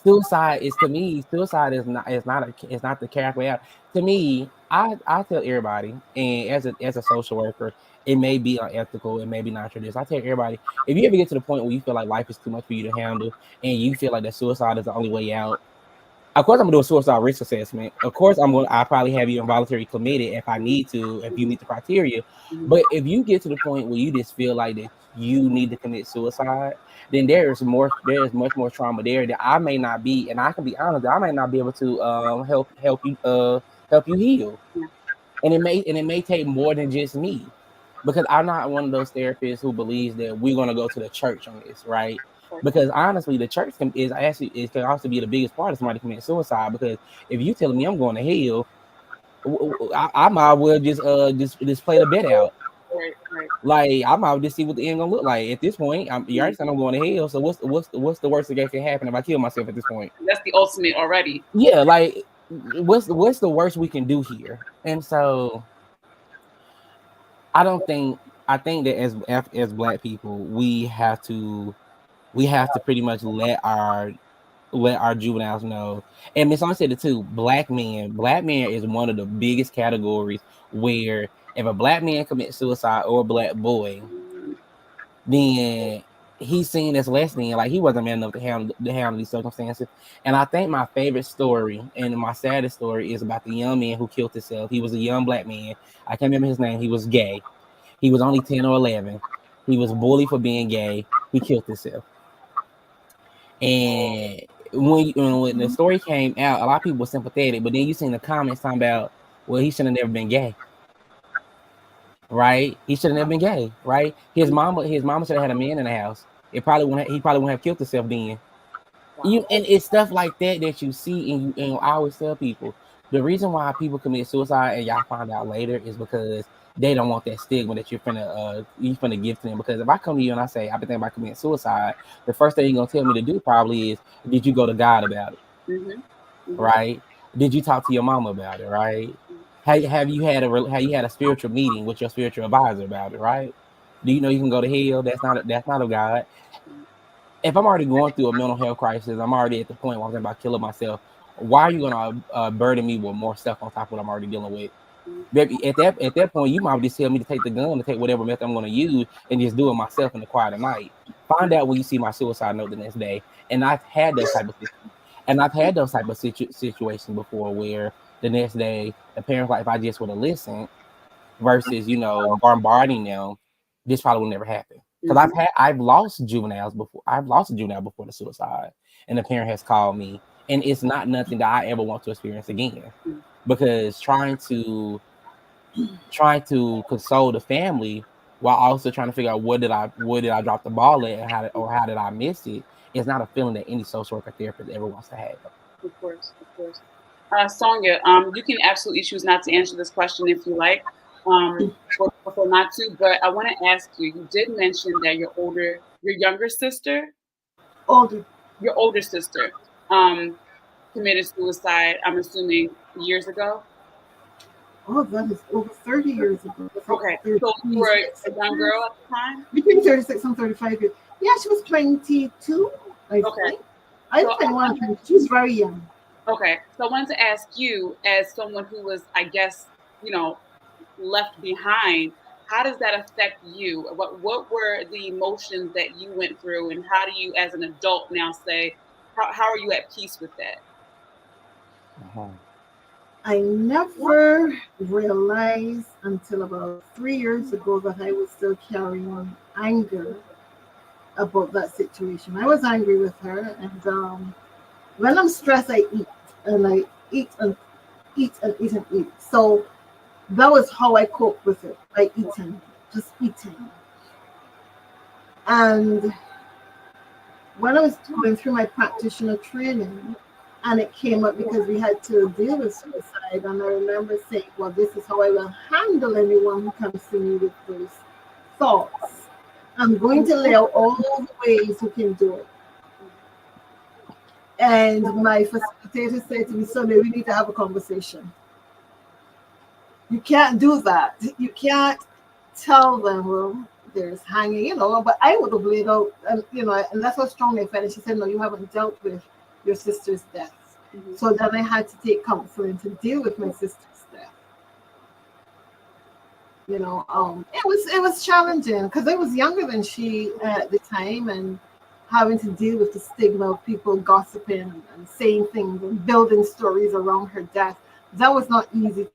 suicide is, to me, suicide is not the character way out. To me, I tell everybody, and as a social worker, it may be unethical, it may be not traditional. I tell everybody, if you ever get to the point where you feel like life is too much for you to handle, and you feel like that suicide is the only way out, of course, I'm gonna do a suicide risk assessment. Of course, I'll probably have you involuntary committed if I need to, if you meet the criteria. But if you get to the point where you just feel like that you need to commit suicide, then there is much more trauma there that I may not be, and I can be honest, I may not be able to help you heal. And it may take more than just me, because I'm not one of those therapists who believes that we're gonna go to the church on this, right? Because honestly, the church can also be the biggest part of somebody committing suicide. Because if you telling me I'm going to hell, I might well just play the bet out. Right. Like, I might just see what the end gonna look like. At this point, you already said I'm going to hell. So what's the worst that can happen if I kill myself at this point? That's the ultimate already. Yeah, like, what's the worst we can do here? And so I think that as Black people, we have to pretty much let our juveniles know. And Miss On said it too. Black men is one of the biggest categories where if a Black man commits suicide, or a Black boy, then he's seen as less than, like, he wasn't man enough to handle these circumstances. And I think my favorite story and my saddest story is about the young man who killed himself. He was a young Black man. I can't remember his name. He was gay. He was only 10 or 11. He was bullied for being gay. He killed himself. And when the story came out, a lot of people were sympathetic, but then you seen the comments talking about, well, he should have never been gay. Right? He should have never been gay, right? His mama should have had a man in the house. He probably wouldn't have killed himself then. And it's stuff like that you see, and I always tell people, the reason why people commit suicide and y'all find out later is because they don't want that stigma that you're finna give to them. Because if I come to you and I say, I've been thinking about committing suicide, the first thing you're gonna tell me to do probably is, did you go to God about it? Right? Did you talk to your mama about it? Right? Have you had a spiritual meeting with your spiritual advisor about it? Right? Do you know you can go to hell? That's not of God. If I'm already going through a mental health crisis, I'm already at the point where I'm thinking about killing myself. Why are you gonna burden me with more stuff on top of what I'm already dealing with? Baby, at that point, you might just tell me to take the gun, to take whatever method I'm going to use, and just do it myself in the quiet of night. Find out when you see my suicide note the next day. And I've had those type of situations before, where the next day the parents, like, if I just would have listened versus bombarding them, this probably would never happen. Because I've lost juveniles before. I've lost a juvenile before the suicide, and the parent has called me, and it's not nothing that I ever want to experience again. Because trying to console the family, while also trying to figure out where did I drop the ball at, and how did I miss it. It's not a feeling that any social worker therapist ever wants to have. Of course, of course. Sonia, you can absolutely choose not to answer this question if you like, or prefer not to. But I want to ask you. You did mention that your younger sister, Older. your older sister, committed suicide. I'm assuming years ago. Oh, that is over 30 years ago. Okay, so you were a young girl at the time. Between 36 and 35 years. Yeah, she was 22, I Okay, think. I so think one. She was very young. okay, so I wanted to ask you, as someone who was, I guess, you know, left behind, how does that affect you? What were the emotions that you went through, and how do you, as an adult now, say, how are you at peace with that? Uh-huh. I never realized until about 3 years ago that I was still carrying anger about that situation. I was angry with her, and when I'm stressed, I eat, and I eat and eat and eat and eat. So that was how I coped with it, by eating, just eating. And when I was going through my practitioner training, and it came up because we had to deal with suicide, and I remember saying, well, this is how I will handle anyone who comes to me with those thoughts. I'm going to lay out all the ways you can do it. And my facilitator said to me, Sonia, we need to have a conversation. You can't do that. You can't tell them, well, there's hanging, but I would have laid out, and that's how strongly I felt. And she said, no, you haven't dealt with your sister's death. Mm-hmm. So then I had to take counseling to deal with my sister's death. It was challenging because I was younger than she at the time, and having to deal with the stigma of people gossiping and saying things and building stories around her death. That was not easy.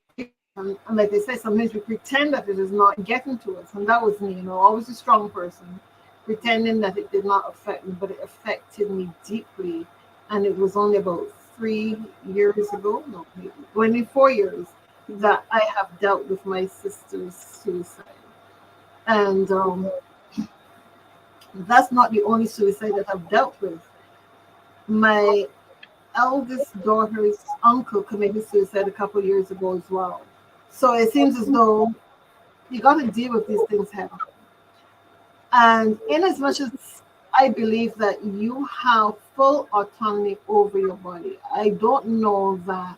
And like I said, sometimes we pretend that it is not getting to us. And that was me, always a strong person, pretending that it did not affect me, but it affected me deeply. And it was only about 3 years ago, no, maybe 24 years, that I have dealt with my sister's suicide. And that's not the only suicide that I've dealt with. My eldest daughter's uncle committed suicide a couple of years ago as well. So it seems as though you got to deal with these things head on. And in as much as I believe that you have full autonomy over your body, I don't know that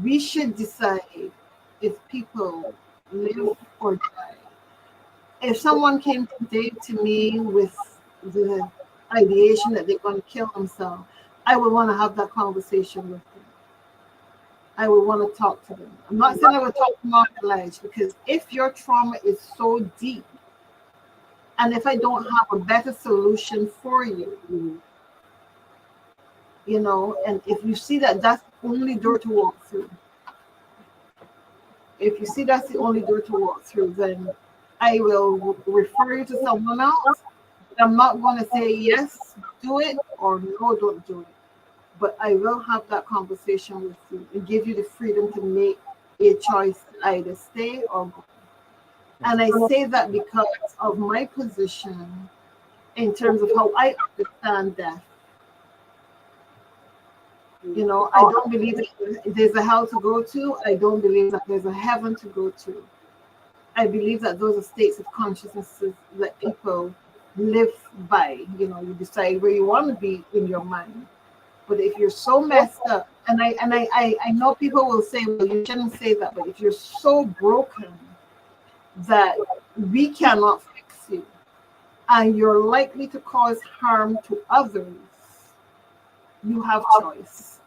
we should decide if people live or die. If someone came today to me with the ideation that they're going to kill themselves, I would want to have that conversation with them. I would want to talk to them. I'm not saying I would talk to them on the ledge, because if your trauma is so deep, and if I don't have a better solution for you, and if you see that that's the only door to walk through, then I will refer you to someone else. I'm not going to say yes, do it, or no, don't do it. But I will have that conversation with you and give you the freedom to make a choice to either stay or go. And I say that because of my position in terms of how I understand death. I don't believe that there's a hell to go to. I don't believe that there's a heaven to go to. I believe that those are states of consciousnesses that people live by. You decide where you want to be in your mind. But if you're so messed up, and I know people will say, well, you shouldn't say that, but if you're so broken that we cannot fix you, and you're likely to cause harm to others, you have choice.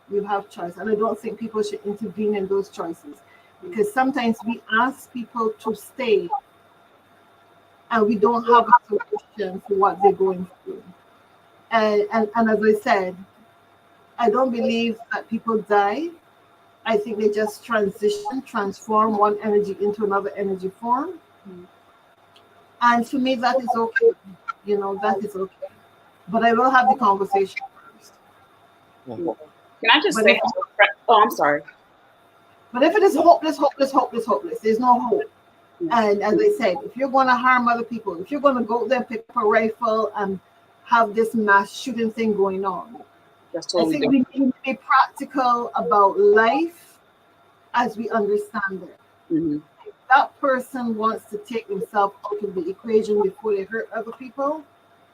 You have choice. And I don't think people should intervene in those choices, because sometimes we ask people to stay and we don't have a solution for what they're going through. And as I said, I don't believe that people die. I think they just transform one energy into another energy form. And for me, that is okay. That is okay. But I will have the conversation first. Can I just say, I'm sorry. But if it is hopeless, there's no hope. And as I said, if you're going to harm other people, if you're going to go there, pick up a rifle and have this mass shooting thing going on, That's I totally think we different. need to be practical about life as we understand it. Mm-hmm. If that person wants to take himself out of the equation before they hurt other people,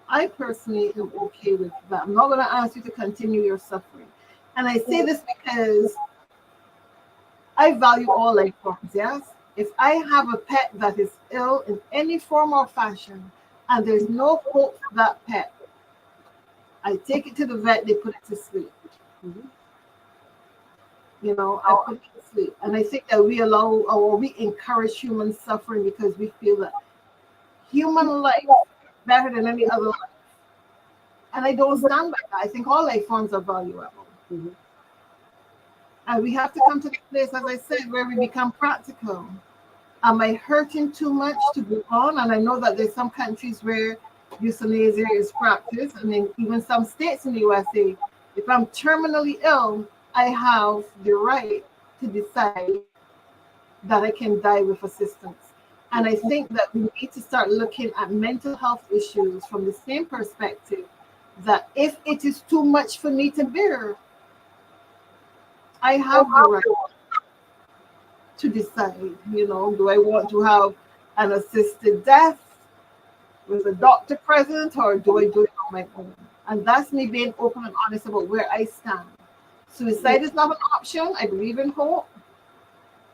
I personally am okay with that. I'm not going to ask you to continue your suffering. And I say this because I value all life forms, yes? If I have a pet that is ill in any form or fashion, and there's no hope for that pet, I take it to the vet, they put it to sleep. Mm-hmm. You know, I put it to sleep. And I think that we allow or we encourage human suffering because we feel that human life is better than any other life. And I don't stand by that. I think all life forms are valuable. Mm-hmm. And we have to come to the place, as I said, where we become practical. Am I hurting too much to go on? And I know that there's some countries where euthanasia is practiced, and in even some states in the USA, if I'm terminally ill, I have the right to decide that I can die with assistance. And I think that we need to start looking at mental health issues from the same perspective that if it is too much for me to bear, I have the right to decide, you know, do I want to have an assisted death with a doctor present or do I do it on my own? And that's me being open and honest about where I stand. Suicide is not an option. I believe in hope.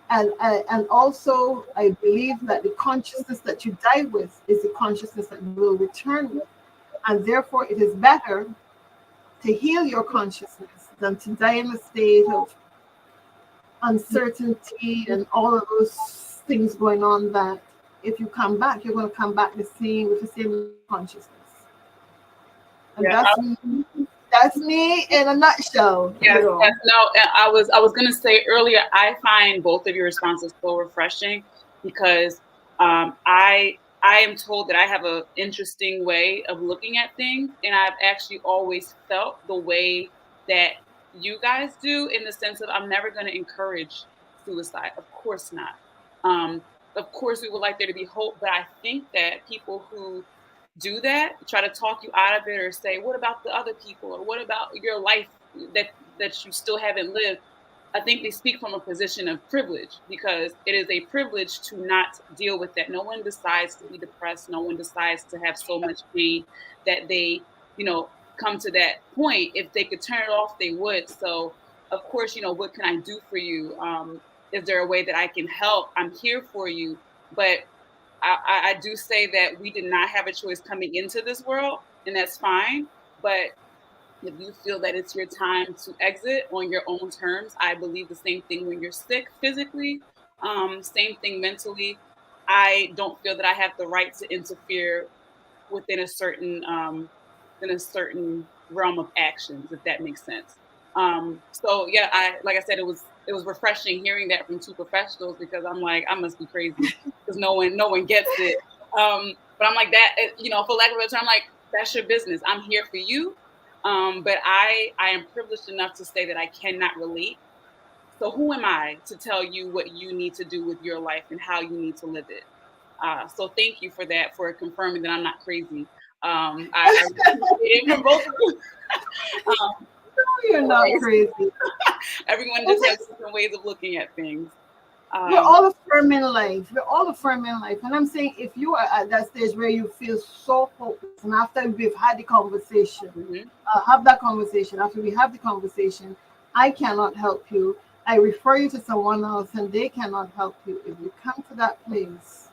And also I believe that the consciousness that you die with is the consciousness that you will return with. And therefore it is better to heal your consciousness than to die in a state of uncertainty and all of those things going on that if you come back, you're going to come back the same with the same consciousness. And Yeah, that's me in a nutshell. yes, You know. yes. No, I was gonna say earlier, I find both of your responses so refreshing because I am told that I have an interesting way of looking at things, and I've actually always felt the way that you guys do in the sense of I'm never gonna encourage suicide. Of course not. Um, of course we would like there to be hope, but I think that people who do that, try to talk you out of it or say, what about the other people? Or what about your life that you still haven't lived? I think they speak from a position of privilege because it is a privilege to not deal with that. No one decides to be depressed. No one decides to have so much pain that they, come to that point. If they could turn it off, they would. So, of course, what can I do for you? Is there a way that I can help? I'm here for you. But I do say that we did not have a choice coming into this world, and that's fine. But if you feel that it's your time to exit on your own terms, I believe the same thing when you're sick physically, same thing mentally. I don't feel that I have the right to interfere within a certain realm of actions, if that makes sense. So yeah, like I said, it was refreshing hearing that from two professionals because I'm like, I must be crazy because no one gets it. But I'm like that, for lack of a better term, I'm like, that's your business. I'm here for you. But I am privileged enough to say that I cannot relate. So who am I to tell you what you need to do with your life and how you need to live it? So thank you for that, for confirming that I'm not crazy. I appreciate it from both of you. You're not crazy. Everyone just has different ways of looking at things. We're all affirming life. We're all affirming life. And I'm saying if you are at that stage where you feel so hopeless, and after we've had the conversation, have that conversation, after we have the conversation, I cannot help you. I refer you to someone else and they cannot help you. If you come to that place,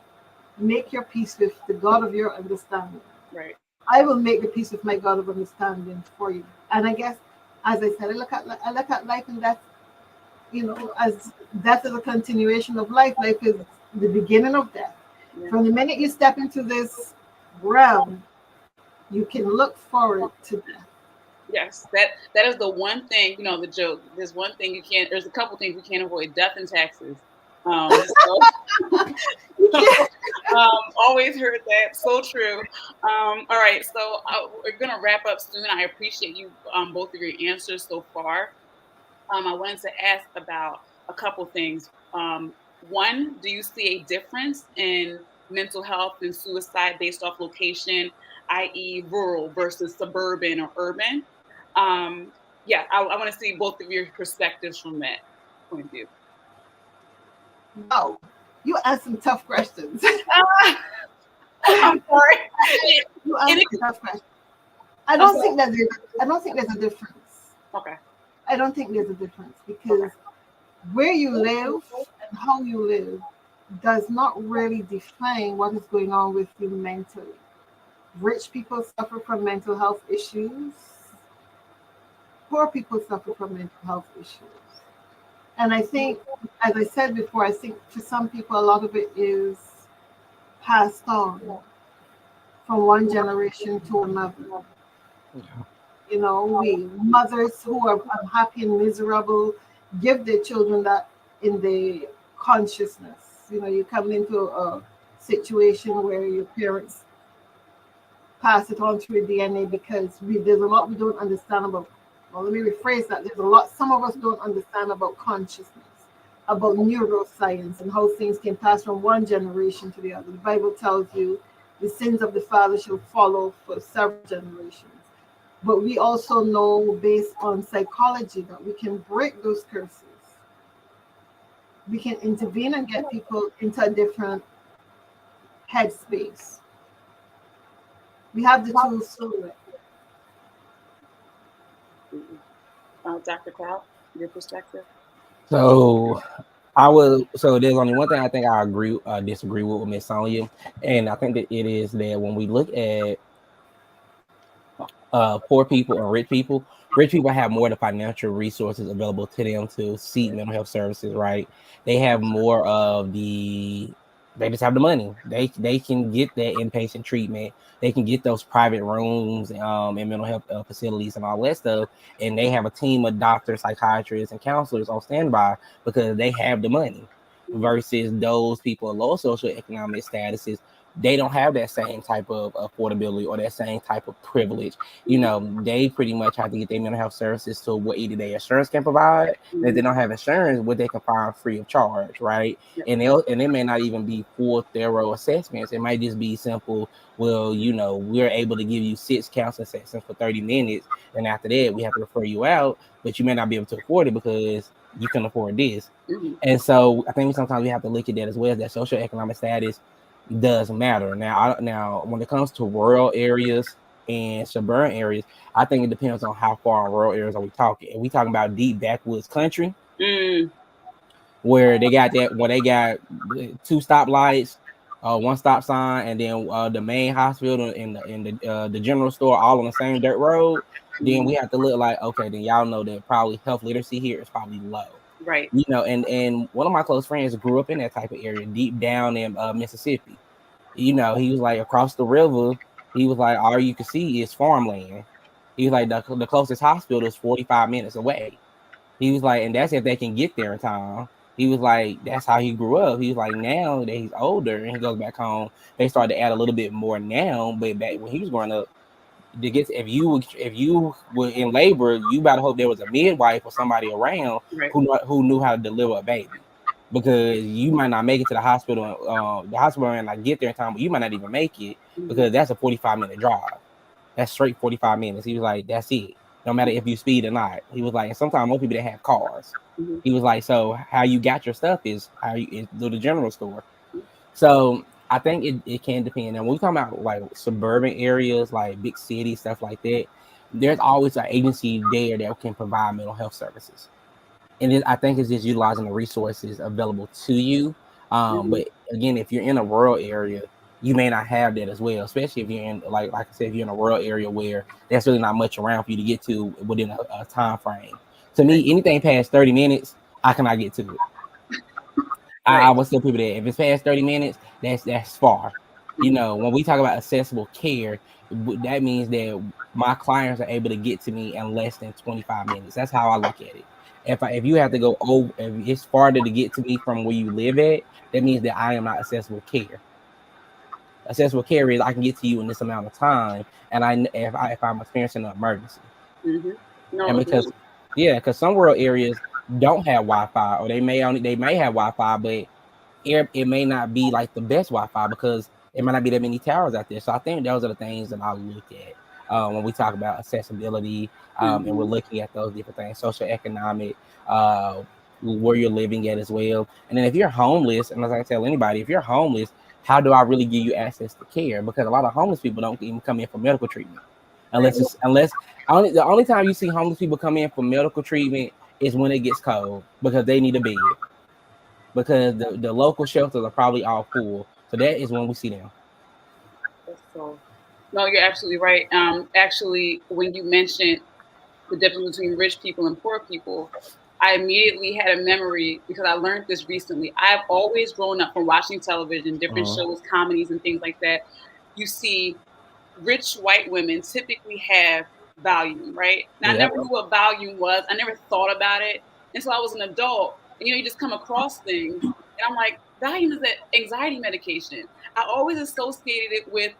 make your peace with the God of your understanding. Right. I will make the peace with my God of understanding for you. And I guess, as I said, I look at life and death, as death is a continuation of life. Life is the beginning of death. Yeah. From the minute you step into this realm, you can look forward to death. Yes, that is the one thing, the joke. There's a couple things we can't avoid: death and taxes. Always heard that. So true. All right, so we're gonna wrap up soon. I appreciate you, both of your answers so far. I wanted to ask about a couple things. One, do you see a difference in mental health and suicide based off location, i.e., rural versus suburban or urban? Yeah, I want to see both of your perspectives from that point of view. Wow, you asked some tough questions. I'm sorry. You asked some tough questions. I don't think there's a difference. Okay. I don't think there's a difference because where you live and how you live does not really define what is going on with you mentally. Rich people suffer from mental health issues. Poor people suffer from mental health issues. And I think, as I said before, I think for some people, a lot of it is passed on from one generation to another. You know, we mothers who are unhappy and miserable give their children that in the consciousness. You know, you come into a situation where your parents pass it on through DNA because there's a lot we don't understand about. Well, let me rephrase that. There's a lot some of us don't understand about consciousness, about neuroscience, and how things can pass from one generation to the other. The Bible tells you the sins of the father shall follow for several generations. But we also know, based on psychology, that we can break those curses. We can intervene and get people into a different headspace. We have the tools to do it. Dr. Cloud, your perspective? So there's only one thing I think I disagree with Miss Sonia, and I think that it is that when we look at poor people and rich people have more of the financial resources available to them to seek mental health services, right? They have more of they just have the money. They can get that inpatient treatment. They can get those private rooms in mental health facilities and all that stuff. And they have a team of doctors, psychiatrists, and counselors on standby because they have the money. Versus those people in low socioeconomic statuses, they don't have that same type of affordability or that same type of privilege. You know, they pretty much have to get their mental health services to what either their insurance can provide. And if they don't have insurance, what they can find free of charge, right? And it may not even be full thorough assessments. It might just be simple. Well, you know, we're able to give you 6 counseling sessions for 30 minutes, and after that, we have to refer you out, but you may not be able to afford it because you can afford this. And so I think sometimes we have to look at that as well, that socioeconomic status does matter. Now, when it comes to rural areas and suburban areas, I think it depends on how far in rural areas are we talking. If we talking about deep backwoods country, where they got 2 stoplights, 1 stop sign, and then the main hospital and the general store all on the same dirt road, then we have to look like, okay, then y'all know that probably health literacy here is probably low. Right. You know, and one of my close friends grew up in that type of area, deep down in Mississippi. You know, he was like across the river. He was like, all you can see is farmland. He was like, the closest hospital is 45 minutes away. He was like, and that's if they can get there in time. He was like, that's how he grew up. He was like, now that he's older and he goes back home, they started to add a little bit more now. But back when he was growing up, if you were in labor, you better hope there was a midwife or somebody around who knew how to deliver a baby, because you might not make it to the hospital. The hospital might not get there in time, but you might not even make it because that's a 45-minute drive. That's straight 45 minutes. He was like, that's it. No matter if you speed or not. He was like, and sometimes most people that have cars. He was like, so how you got your stuff is through the general store. So I think it can depend. And when we talk about like suburban areas, like big cities, stuff like that, there's always an agency there that can provide mental health services. And I think it's just utilizing the resources available to you. But again, if you're in a rural area, you may not have that as well, especially if you're in, like I said, if you're in a rural area where there's really not much around for you to get to within a time frame. To me, anything past 30 minutes, I cannot get to it. I would tell people that if it's past 30 minutes, that's far. You know, when we talk about accessible care, that means that my clients are able to get to me in less than 25 minutes. That's how I look at it. If you have to go over, if it's farther to get to me from where you live at, that means that I am not accessible care. Accessible care is I can get to you in this amount of time, and if I'm experiencing an emergency. No, and because some rural areas don't have Wi-Fi, or they may have Wi-Fi, but it may not be like the best Wi-Fi because it might not be that many towers out there. So I think those are the things that I look at when we talk about accessibility, and we're looking at those different things, socioeconomic, where you're living at as well. And then if you're homeless, and as I tell anybody, if you're homeless, how do I really give you access to care? Because a lot of homeless people don't even come in for medical treatment. The only time you see homeless people come in for medical treatment is when it gets cold because they need a bed. Because the local shelters are probably all full. So that is when we see them. So, no, you're absolutely right. Actually, when you mentioned the difference between rich people and poor people, I immediately had a memory because I learned this recently. I've always grown up from watching television, different shows, comedies, and things like that. You see rich white women typically have volume, right? Now, I never knew what volume was. I never thought about it until I was an adult. And, you just come across things, and I'm like, Valium is an anxiety medication. I always associated it with,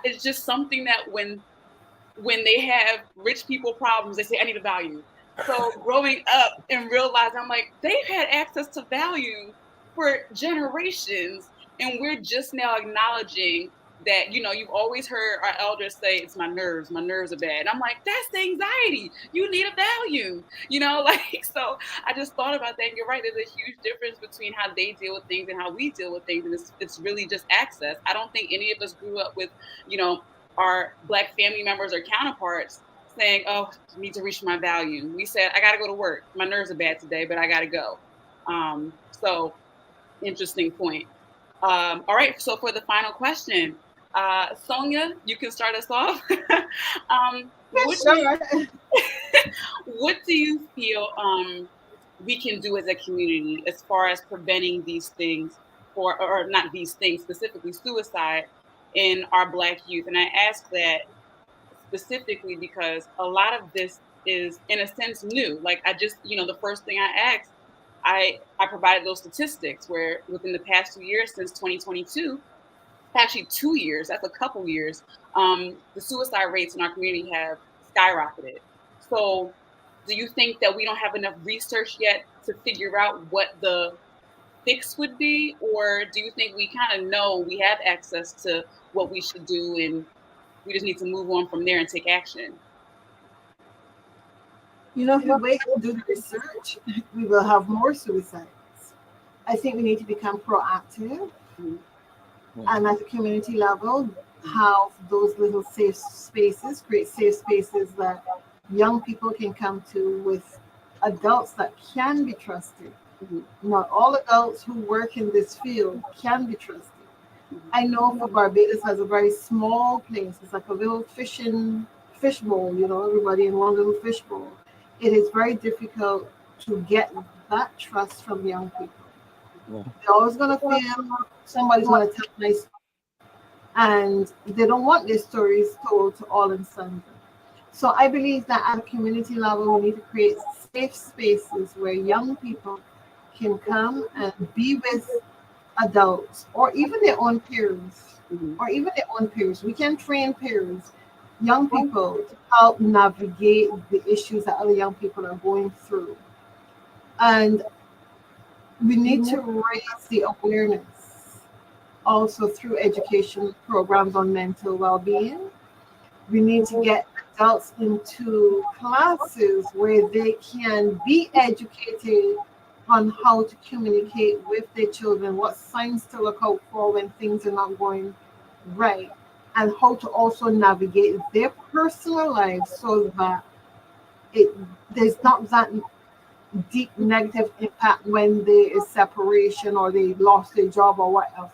it's just something that when they have rich people problems, they say, I need a Valium. So growing up and realizing, I'm like, they've had access to Valium for generations, and we're just now acknowledging that, you've always heard our elders say, it's my nerves are bad. And I'm like, that's the anxiety. You need a Valium, so I just thought about that. And you're right. There's a huge difference between how they deal with things and how we deal with things. And it's really just access. I don't think any of us grew up with, our Black family members or counterparts saying, oh, I need to reach my Valium. We said, I got to go to work. My nerves are bad today, but I got to go. So interesting point. All right. So for the final question, Sonia, you can start us off. What do you feel we can do as a community as far as preventing these things, or not these things, specifically suicide in our Black youth? And I ask that specifically because a lot of this is, in a sense, new. Like I just, the first thing I asked, I provided those statistics where within the past 2 years, since 2022, actually 2 years, that's a couple years, the suicide rates in our community have skyrocketed. So do you think that we don't have enough research yet to figure out what the fix would be? Or do you think we kind of know we have access to what we should do and we just need to move on from there and take action? If we wait to do the research, we will have more suicides. I think we need to become proactive, and at the community level, have those little safe spaces, create safe spaces that young people can come to with adults that can be trusted. Not all adults who work in this field can be trusted. I know for Barbados has a very small place. It's like a little fishbowl, everybody in one little fishbowl. It is very difficult to get that trust from young people. They're always going to feel somebody's going to tell my story, and they don't want their stories told to all and sundry. So I believe that at a community level, we need to create safe spaces where young people can come and be with adults or even their own peers, We can train peers, young people, to help navigate the issues that other young people are going through. And we need to raise the awareness also through education programs on mental well-being. We need to get adults into classes where they can be educated on how to communicate with their children, what signs to look out for when things are not going right, and how to also navigate their personal lives so that there's not that deep negative impact when there is separation or they lost their job or whatever.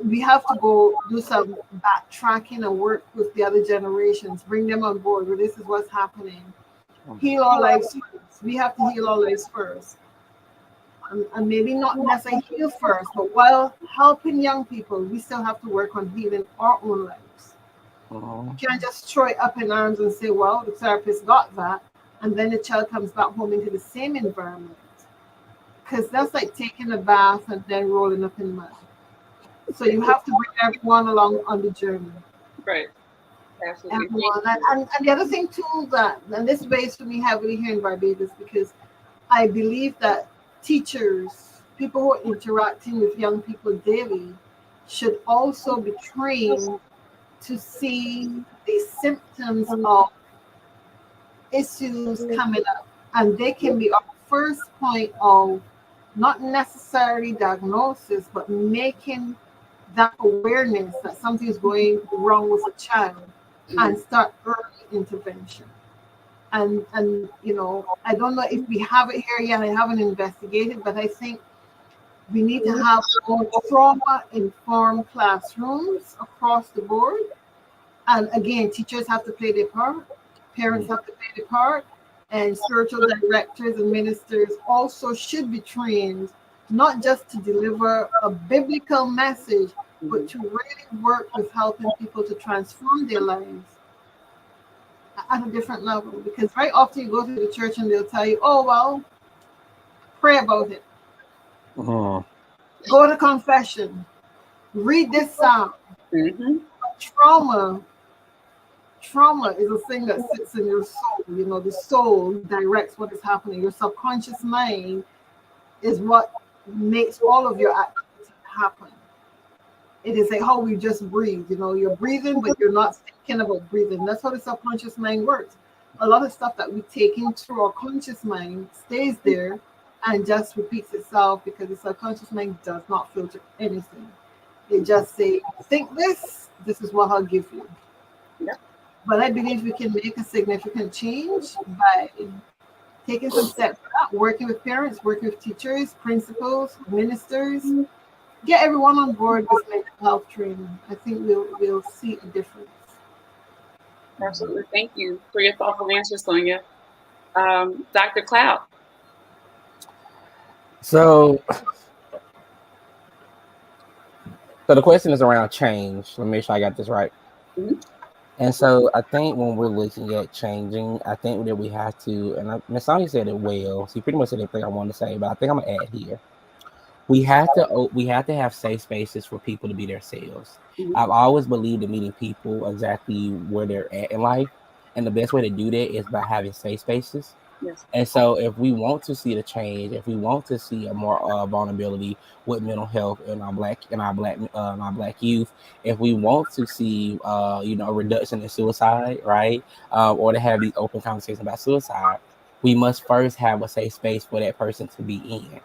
We have to go do some backtracking and work with the other generations, bring them on board where this is what's happening. Heal our lives first. We have to heal our lives first. And maybe not necessarily heal first, but while helping young people, we still have to work on healing our own lives. You can't just throw it up in arms and say, well, the therapist got that, and then the child comes back home into the same environment. Because that's like taking a bath and then rolling up in mud. So you have to bring everyone along on the journey. Right. Absolutely. And the other thing too, and this weighs for me heavily here in Barbados, because I believe that teachers, people who are interacting with young people daily should also be trained to see the symptoms of issues coming up. And they can be our first point of not necessarily diagnosis, but making that awareness that something is going wrong with a child and start early intervention. And you know, I don't know if we have it here yet. I haven't investigated, but I think we need to have more trauma-informed classrooms across the board. And again, teachers have to play their part, parents have to play their part, and spiritual directors and ministers also should be trained not just to deliver a biblical message, but to really work with helping people to transform their lives at a different level. Because very often you go to the church and they'll tell you, oh, well, pray about it. Go to confession. Read this psalm. Trauma is a thing that sits in your soul. You know, the soul directs what is happening. Your subconscious mind is what makes all of your activity happen. It is like how we just breathe. You know, you're breathing, but you're not thinking about breathing. That's how the subconscious mind works. A lot of stuff that we take in through our conscious mind stays there and just repeats itself because the subconscious mind does not filter anything. It just say, think this is what I'll give you. But I believe we can make a significant change by taking some steps back, working with parents, working with teachers, principals, ministers, get everyone on board with mental health training. I think we'll see a difference. Absolutely. Thank you for your thoughtful answer, Sonia. Dr. Cloud. So the question is around change. Let me make sure I got this right. And so I think when we're looking at changing, I think that we have to, and Ms. Sonia said it well. She pretty much said everything I wanted to say, but I think I'm gonna add here. We have to have safe spaces for people to be themselves. I've always believed in meeting people exactly where they're at in life, and the best way to do that is by having safe spaces. And so if we want to see the change, if we want to see a more vulnerability with mental health in our black youth, if we want to see a reduction in suicide, right, or to have these open conversations about suicide, we must first have a safe space for that person to be in.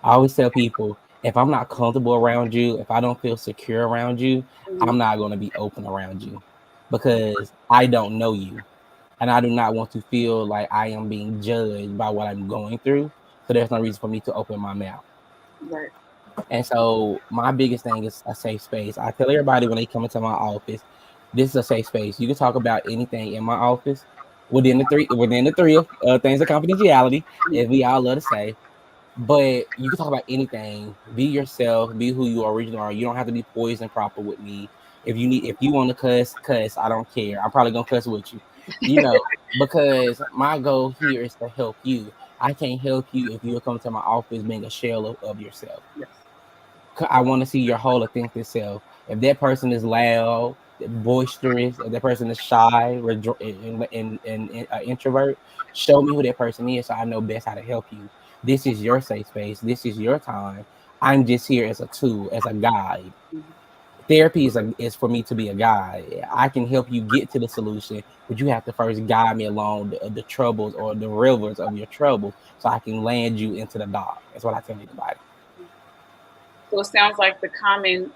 I always tell people, if I'm not comfortable around you, if I don't feel secure around you, I'm not going to be open around you because I don't know you. And I do not want to feel like I am being judged by what I'm going through. So there's no reason for me to open my mouth. Right. And so my biggest thing is a safe space. I tell everybody when they come into my office, this is a safe space. You can talk about anything in my office within the three things of confidentiality, as we all love to say. But you can talk about anything. Be yourself. Be who you originally are. You don't have to be poised and proper with me. If you want to cuss. I don't care. I'm probably gonna cuss with you. Because my goal here is to help you. I can't help you if you come to my office being a shell of yourself. I want to see your whole authentic self. If that person is loud, boisterous, if that person is shy, and introvert, show me who that person is so I know best how to help you. This is your safe space. This is your time. I'm just here as a tool, as a guide. Therapy is for me to be a guide. I can help you get to the solution, but you have to first guide me along the troubles or the rivers of your troubles so I can land you into the dock. That's what I tell everybody. So it sounds like the common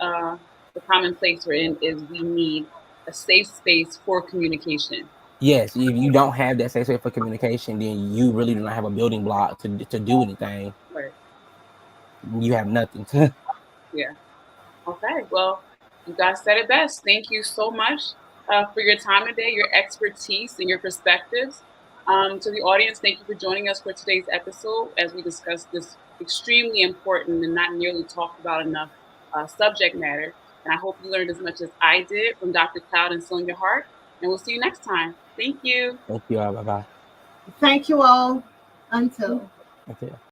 place we're in is we need a safe space for communication. Yes, if you don't have that safe space for communication, then you really do not have a building block to do anything. Right. You have nothing. Yeah. Okay. Well, you guys said it best. Thank you so much for your time today, your expertise, and your perspectives. To the audience, thank you for joining us for today's episode as we discuss this extremely important and not nearly talked about enough subject matter. And I hope you learned as much as I did from Dr. Cloud and Sonia Harte. And we'll see you next time. Thank you. Thank you all. Bye-bye. Thank you all. Until. Okay.